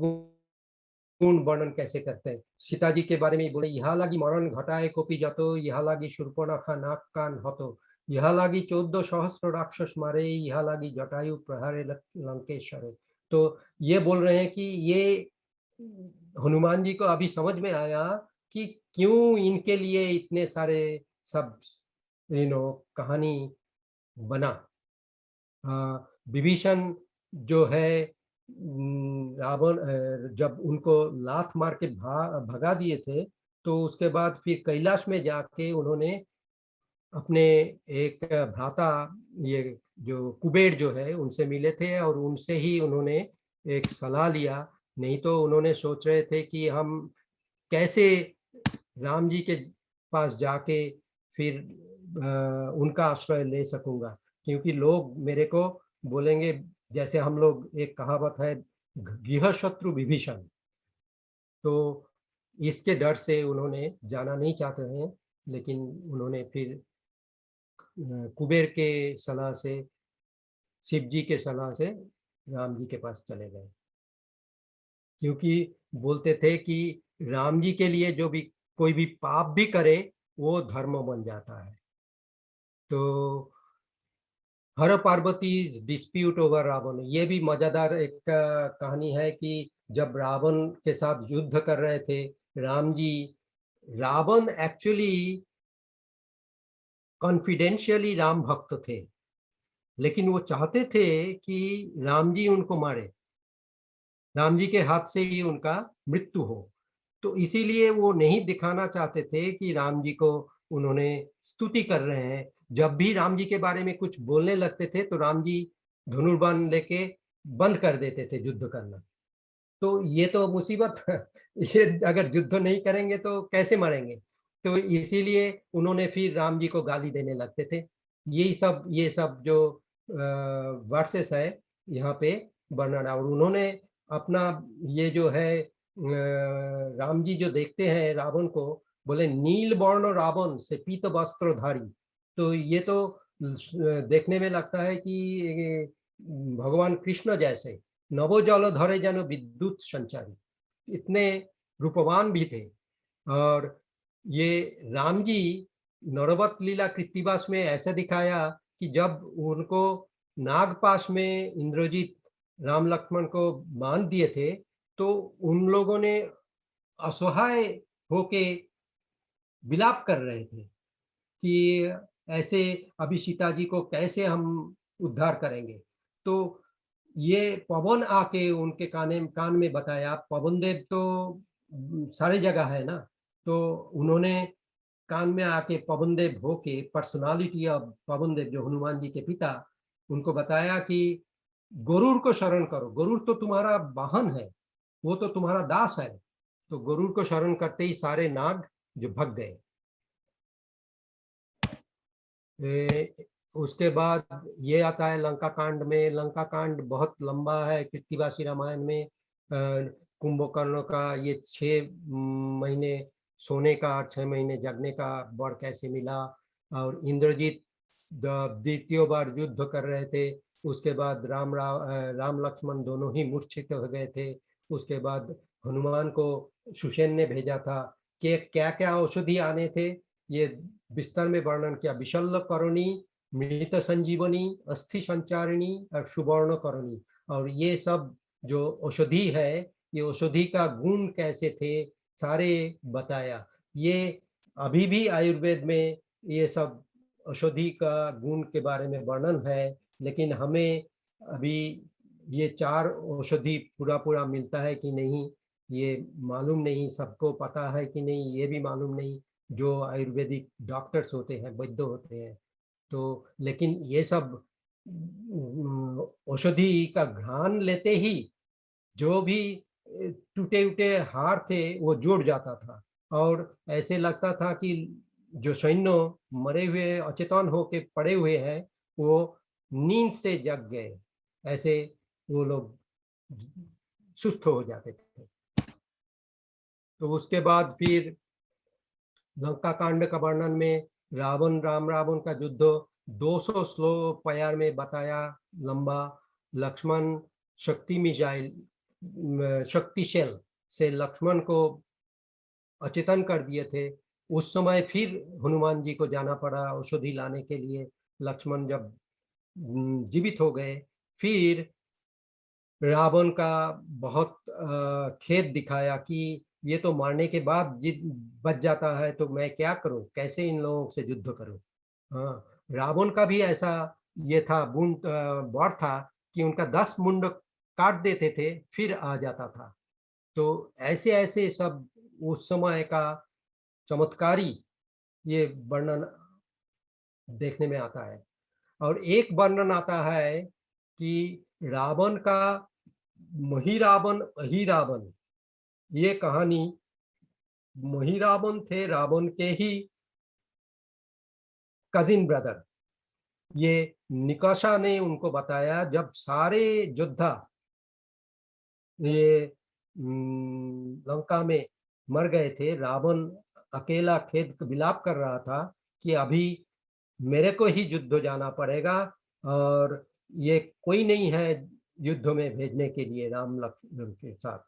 A: गुण वर्णन कैसे करते हैं। सीता जी के बारे में बोले, इहा लागी मरण घटाए कपि जतो, इहा लागी शूर्पणखा नाक कान हतो, इहा लागी 14 सहस्त्र राक्षस मारे, इहा लागी जटायु प्रहारे लंकेश्वरे। तो ये बोल रहे हैं कि ये हनुमान जी को अभी समझ में आया कि क्यों इनके लिए इतने सारे सब कहानी बना। विभीषण जो है, रावण जब उनको लात मार के भगा दिए थे, तो उसके बाद फिर कैलाश में जाके उन्होंने अपने एक भ्राता, ये जो कुबेर जो है, उनसे मिले थे और उनसे ही उन्होंने एक सलाह लिया। नहीं तो उन्होंने सोच रहे थे कि हम कैसे राम जी के पास जाके फिर उनका आश्रय ले सकूंगा, क्योंकि लोग मेरे को बोलेंगे, जैसे हम लोग, एक कहावत है, गृह शत्रु विभीषण। तो इसके डर से उन्होंने जाना नहीं चाहते हैं, लेकिन उन्होंने फिर कुबेर के सलाह से, शिव जी के सलाह से राम जी के पास चले गए, क्योंकि बोलते थे कि राम जी के लिए जो भी कोई भी पाप भी करे वो धर्म बन जाता है। तो हर पार्वती डिस्प्यूट ओवर रावण, ये भी मजेदार एक कहानी है कि जब रावण के साथ युद्ध कर रहे थे राम जी, रावण एक्चुअली कॉन्फिडेंशियली राम भक्त थे, लेकिन वो चाहते थे कि राम जी उनको मारे, राम जी के हाथ से ही उनका मृत्यु हो। तो इसीलिए वो नहीं दिखाना चाहते थे कि राम जी को उन्होंने स्तुति कर रहे हैं। जब भी राम जी के बारे में कुछ बोलने लगते थे तो राम जी धनुर्बाण लेके बंद कर देते थे युद्ध करना। तो ये तो मुसीबत ये अगर युद्ध नहीं करेंगे तो कैसे मरेंगे। तो इसीलिए उन्होंने फिर राम जी को गाली देने लगते थे। ये सब जो वर्सेस है यहाँ पे वर्णन, और उन्होंने अपना ये जो है राम जी जो देखते हैं रावण को, बोले नील वर्ण रावण से पीत वस्त्रधारी। तो ये तो देखने में लगता है कि भगवान कृष्ण जैसे नवो जल धरे जन विद्युत संचारी, इतने रूपवान भी थे। और ये राम जी नरवत लीला कृत्तिवास में ऐसा दिखाया कि जब उनको नागपाश में इंद्रजीत राम लक्ष्मण को बांध दिए थे, तो उन लोगों ने असहाय होके विलाप कर रहे थे कि ऐसे अभी सीता जी को कैसे हम उद्धार करेंगे। तो ये पवन आके उनके कान में बताया, पवन देव तो सारे जगह है ना, तो उन्होंने कान में आके पवन देव होके, पर्सनालिटी ऑफ पवन देव जो हनुमान जी के पिता, उनको बताया कि गरुड़ को शरण करो, गरुड़ तो तुम्हारा वाहन है, वो तो तुम्हारा दास है। तो गरुड़ को शरण करते ही सारे नाग जो भग गए। उसके बाद ये आता है लंका कांड में। लंका कांड बहुत लंबा है कृत्तिवासी रामायण में। कुंभकर्ण का ये 6 महीने सोने का और 6 महीने जगने का वर कैसे मिला, और इंद्रजीत द्वितीय बार युद्ध कर रहे थे, उसके बाद राम लक्ष्मण दोनों ही मूर्छित हो गए थे। उसके बाद हनुमान को सुषेण ने भेजा था कि क्या क्या औषधि आने थे, ये विस्तार में वर्णन किया। विशल्य करणी, मृत संजीवनी, अस्थि संचारिणी और सुवर्ण करणी। और ये सब जो औषधि है, ये औषधि का गुण कैसे थे सारे बताया। ये अभी भी आयुर्वेद में ये सब औषधि का गुण के बारे में वर्णन है। लेकिन हमें अभी ये 4 औषधि पूरा मिलता है कि नहीं ये मालूम नहीं, सबको पता है कि नहीं ये भी मालूम नहीं, जो आयुर्वेदिक डॉक्टर्स होते हैं, वैद्य होते हैं। तो लेकिन ये सब औषधि का ज्ञान लेते ही जो भी टूटे उटे हाड़ थे वो जुड़ जाता था, और ऐसे लगता था कि जो सैन्य मरे हुए अचेतन होके पड़े हुए हैं वो नींद से जग गए, ऐसे वो लोग सुस्त हो जाते थे। तो उसके बाद फिर लंका कांड का वर्णन में रावण का युद्ध 200 श्लोक प्यार में बताया, लंबा। लक्ष्मण शक्ति शेल से लक्ष्मण को अचेतन कर दिए थे। उस समय फिर हनुमान जी को जाना पड़ा औषधि लाने के लिए। लक्ष्मण जब जीवित हो गए, फिर रावण का बहुत खेद दिखाया कि ये तो मारने के बाद बच जाता है, तो मैं क्या करूं, कैसे इन लोगों से युद्ध करूं। हाँ, रावण का भी ऐसा ये था वॉर था कि उनका 10 मुंड काट देते थे फिर आ जाता था। तो ऐसे ऐसे सब उस समय का चमत्कारी ये वर्णन देखने में आता है। और एक वर्णन आता है कि रावण का महिरावण अहिरावण, ये कहानी, महिरावण थे रावण के ही कजिन ब्रदर। ये निकाशा ने उनको बताया जब सारे योद्धा ये लंका में मर गए थे, रावण अकेला खेद विलाप कर रहा था कि अभी मेरे को ही युद्ध जाना पड़ेगा और ये कोई नहीं है युद्ध में भेजने के लिए राम लक्ष्मण के साथ।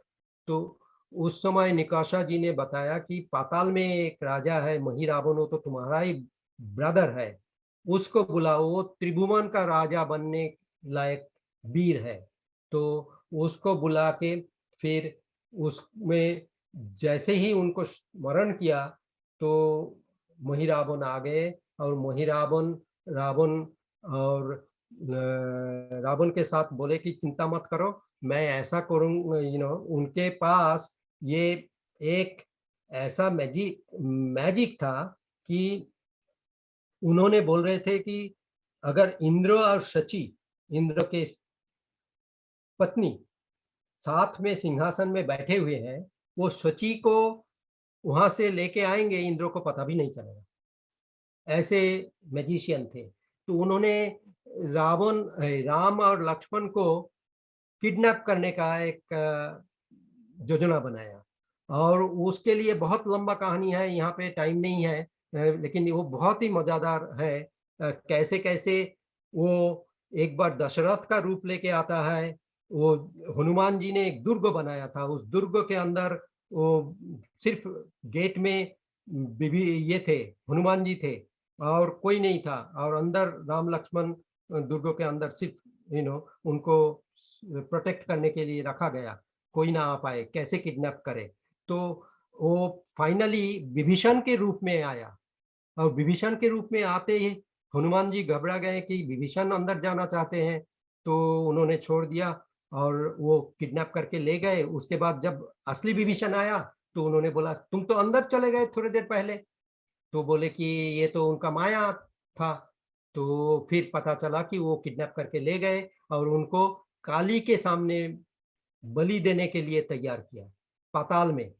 A: तो उस समय निकाशा जी ने बताया कि पाताल में एक राजा है महिरावण, वो तो तुम्हारा ही ब्रदर है, उसको बुलाओ, वो त्रिभुवन का राजा बनने लायक वीर है। तो उसको बुला के फिर उसमें जैसे ही उनको स्मरण किया तो महिरावण आ गए, और महिरावण रावण और रावण के साथ बोले कि चिंता मत करो, मैं ऐसा करूँ, उनके पास ये एक ऐसा मैजिक था कि उन्होंने बोल रहे थे कि अगर इंद्र और शची, इंद्र के पत्नी साथ में सिंहासन में बैठे हुए हैं, वो शची को वहां से लेके आएंगे, इंद्र को पता भी नहीं चलेगा। ऐसे मैजिशियन थे। तो उन्होंने राम और लक्ष्मण को किडनैप करने का एक योजना बनाया, और उसके लिए बहुत लंबा कहानी है, यहाँ पे टाइम नहीं है, लेकिन वो बहुत ही मजेदार है। कैसे कैसे वो एक बार दशरथ का रूप लेके आता है। वो हनुमान जी ने एक दुर्ग बनाया था, उस दुर्ग के अंदर वो सिर्फ गेट में ये थे, हनुमान जी थे और कोई नहीं था, और अंदर राम लक्ष्मण दुर्ग के अंदर सिर्फ उनको प्रोटेक्ट करने के लिए रखा गया, कोई ना आ पाए, कैसे किडनैप करे। तो वो फाइनली विभीषण के रूप में आया, और विभीषण के रूप में आते ही हनुमान जी घबरा गए कि विभीषण अंदर जाना चाहते हैं, तो उन्होंने छोड़ दिया और वो किडनैप करके ले गए। उसके बाद जब असली विभीषण आया तो उन्होंने बोला तुम तो अंदर चले गए थोड़ी देर पहले, तो बोले कि ये तो उनका माया था। तो फिर पता चला कि वो किडनैप करके ले गए और उनको काली के सामने बलि देने के लिए तैयार किया पाताल में,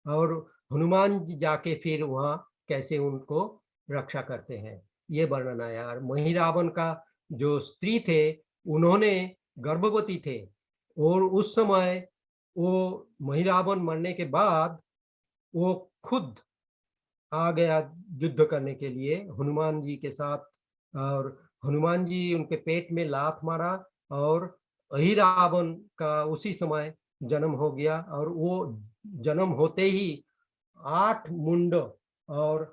A: और हनुमान जी जाके फिर वहां कैसे उनको रक्षा करते हैं, ये वर्णन आया। और महिरावण का जो स्त्री थे उन्होंने गर्भवती थे, और उस समय वो महिरावण मरने के बाद वो खुद आ गया युद्ध करने के लिए हनुमान जी के साथ, और हनुमान जी उनके पेट में लात मारा और अहिरावण का उसी समय जन्म हो गया, और वो जन्म होते ही 8 मुंड और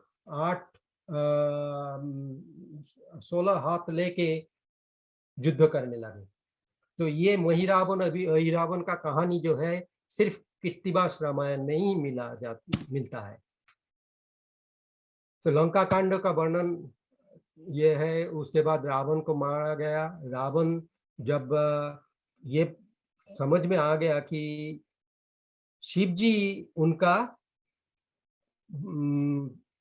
A: 16 हाथ लेके युद्ध करने लगे। तो ये महिरावण अभी अहिरावण का कहानी जो है सिर्फ कृत्तिवास रामायण में ही मिलता है। तो लंका कांड का वर्णन ये है। उसके बाद रावण को मारा गया। रावण जब ये समझ में आ गया कि शिव जी उनका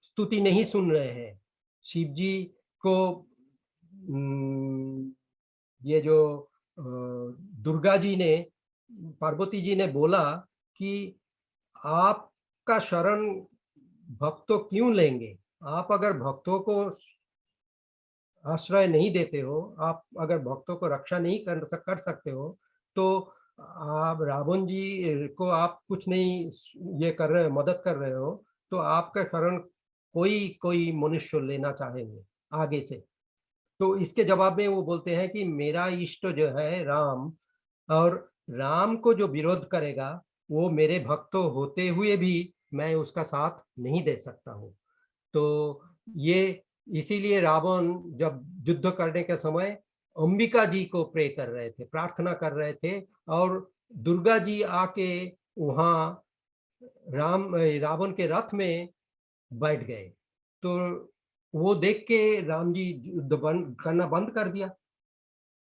A: स्तुति नहीं सुन रहे हैं, शिव जी को ये जो दुर्गा जी ने, पार्वती जी ने बोला कि आपका शरण भक्तों क्यों लेंगे, आप अगर भक्तों को आश्रय नहीं देते हो, आप अगर भक्तों को रक्षा नहीं कर सकते हो, तो आप रावण जी को आप कुछ नहीं ये कर रहे हो, मदद कर रहे हो, तो आपका शरण कोई मनुष्य लेना चाहेंगे आगे से। तो इसके जवाब में वो बोलते हैं कि मेरा इष्ट जो है राम, और राम को जो विरोध करेगा वो मेरे भक्त होते हुए भी मैं उसका साथ नहीं दे सकता हूँ। तो ये इसीलिए रावण जब युद्ध करने के समय अंबिका जी को प्रे कर रहे थे, प्रार्थना कर रहे थे, और दुर्गा जी आके वहाँ रावण के रथ में बैठ गए। तो वो देख के राम जी युद्ध बंद करना बंद कर दिया।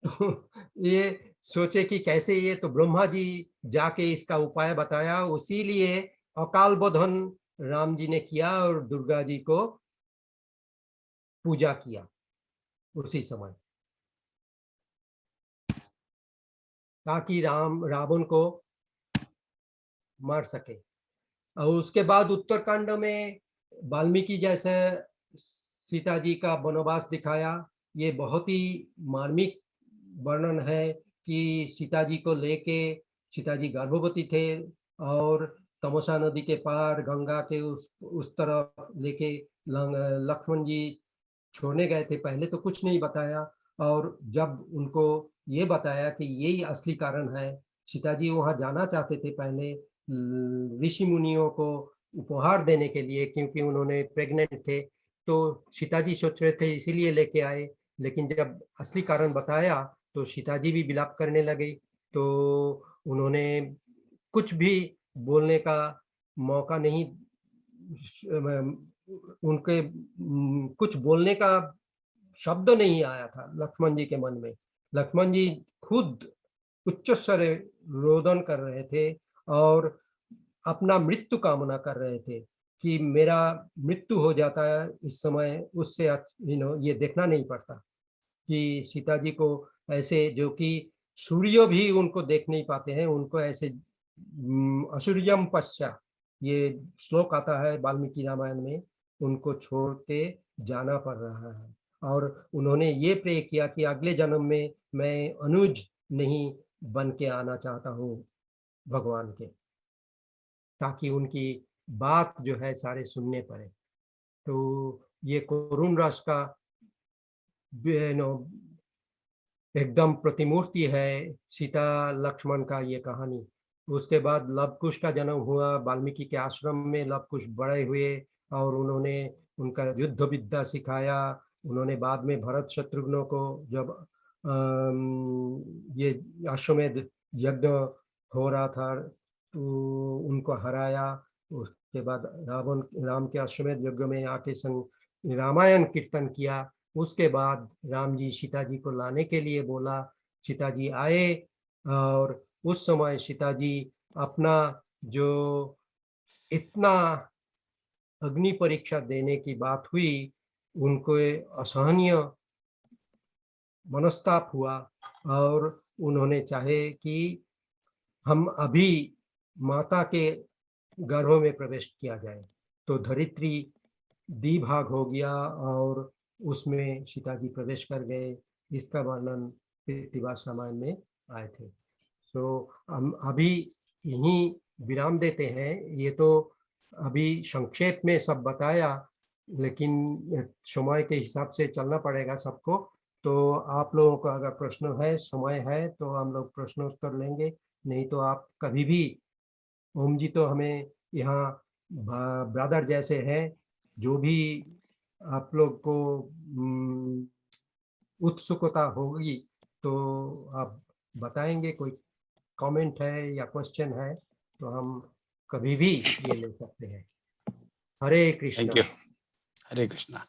A: तो ये सोचे कि कैसे, ये तो ब्रह्मा जी जाके इसका उपाय बताया, उसीलिए अकाल बोधन राम जी ने किया और दुर्गा जी को पूजा किया उसी समय, ताकि रावण को मार सके। और उसके बाद उत्तरकांड में वाल्मीकि जैसे सीता जी का वनवास दिखाया। ये बहुत ही मार्मिक वर्णन है कि सीता जी को लेके, सीता जी गर्भवती थे और तमोसा नदी के पार गंगा के उस तरफ लेके लक्ष्मण जी छोड़ने गए थे। पहले तो कुछ नहीं बताया, और जब उनको ये बताया कि यही असली कारण है, सीता जी वहां जाना चाहते थे पहले ऋषि मुनियों को उपहार देने के लिए, क्योंकि उन्होंने प्रेग्नेंट थे, तो सीता जी सोच रहे थे इसीलिए लेके आए। लेकिन जब असली कारण बताया तो सीता जी भी विलाप करने लगी। तो उन्होंने कुछ भी बोलने का मौका नहीं, उनके कुछ बोलने का शब्द नहीं आया था लक्ष्मण जी के मन में। लक्ष्मण जी खुद उच्च स्वर रोदन कर रहे थे और अपना मृत्यु कामना कर रहे थे कि मेरा मृत्यु हो जाता है इस समय, उससे ये देखना नहीं पड़ता कि सीता जी को ऐसे, जो कि सूर्य भी उनको देख नहीं पाते हैं, उनको ऐसे असूर्यम पश्चा, ये श्लोक आता है वाल्मीकि रामायण में, उनको छोड़ के जाना पड़ रहा है। और उन्होंने ये प्रे किया कि अगले जन्म में मैं अनुज नहीं बन के आना चाहता हूँ भगवान के, ताकि उनकी बात जो है सारे सुनने पड़े। तो ये करुण रस का एकदम प्रतिमूर्ति है सीता लक्ष्मण का ये कहानी। उसके बाद लव कुश का जन्म हुआ वाल्मीकि के आश्रम में। लव कुश बड़े हुए और उन्होंने उनका युद्ध विद्या सिखाया। उन्होंने बाद में भरत शत्रुघ्नों को जब ये अश्वमेध यज्ञ हो रहा था तो उनको हराया। उसके बाद राम के अश्वमेध यज्ञ में आके संग रामायण कीर्तन किया। उसके बाद राम जी सीता जी को लाने के लिए बोला, सीता जी आए, और उस समय सीता जी अपना जो इतना अग्नि परीक्षा देने की बात हुई, उनको असहनीय मनस्ताप हुआ और उन्होंने चाहे कि हम अभी माता के गर्भ में प्रवेश किया जाए। तो धरित्री द्विभाग हो गया और उसमें सीता जी प्रवेश कर गए। इसका वर्णन कृत्तिवास रामायण में आए थे। तो हम अभी यहीं विराम देते हैं। ये तो अभी संक्षेप में सब बताया, लेकिन समय के हिसाब से चलना पड़ेगा सबको। तो आप लोगों का अगर प्रश्न है, समय है, तो हम लोग प्रश्नोत्तर लेंगे, नहीं तो आप कभी भी। ओम जी तो हमें यहाँ ब्रदर जैसे हैं, जो भी आप लोग को उत्सुकता होगी तो आप बताएंगे। कोई कमेंट है या क्वेश्चन है तो हम कभी भी ये ले सकते हैं। हरे
B: थैंक
A: कृष्णा।
B: यू। हरे कृष्णा।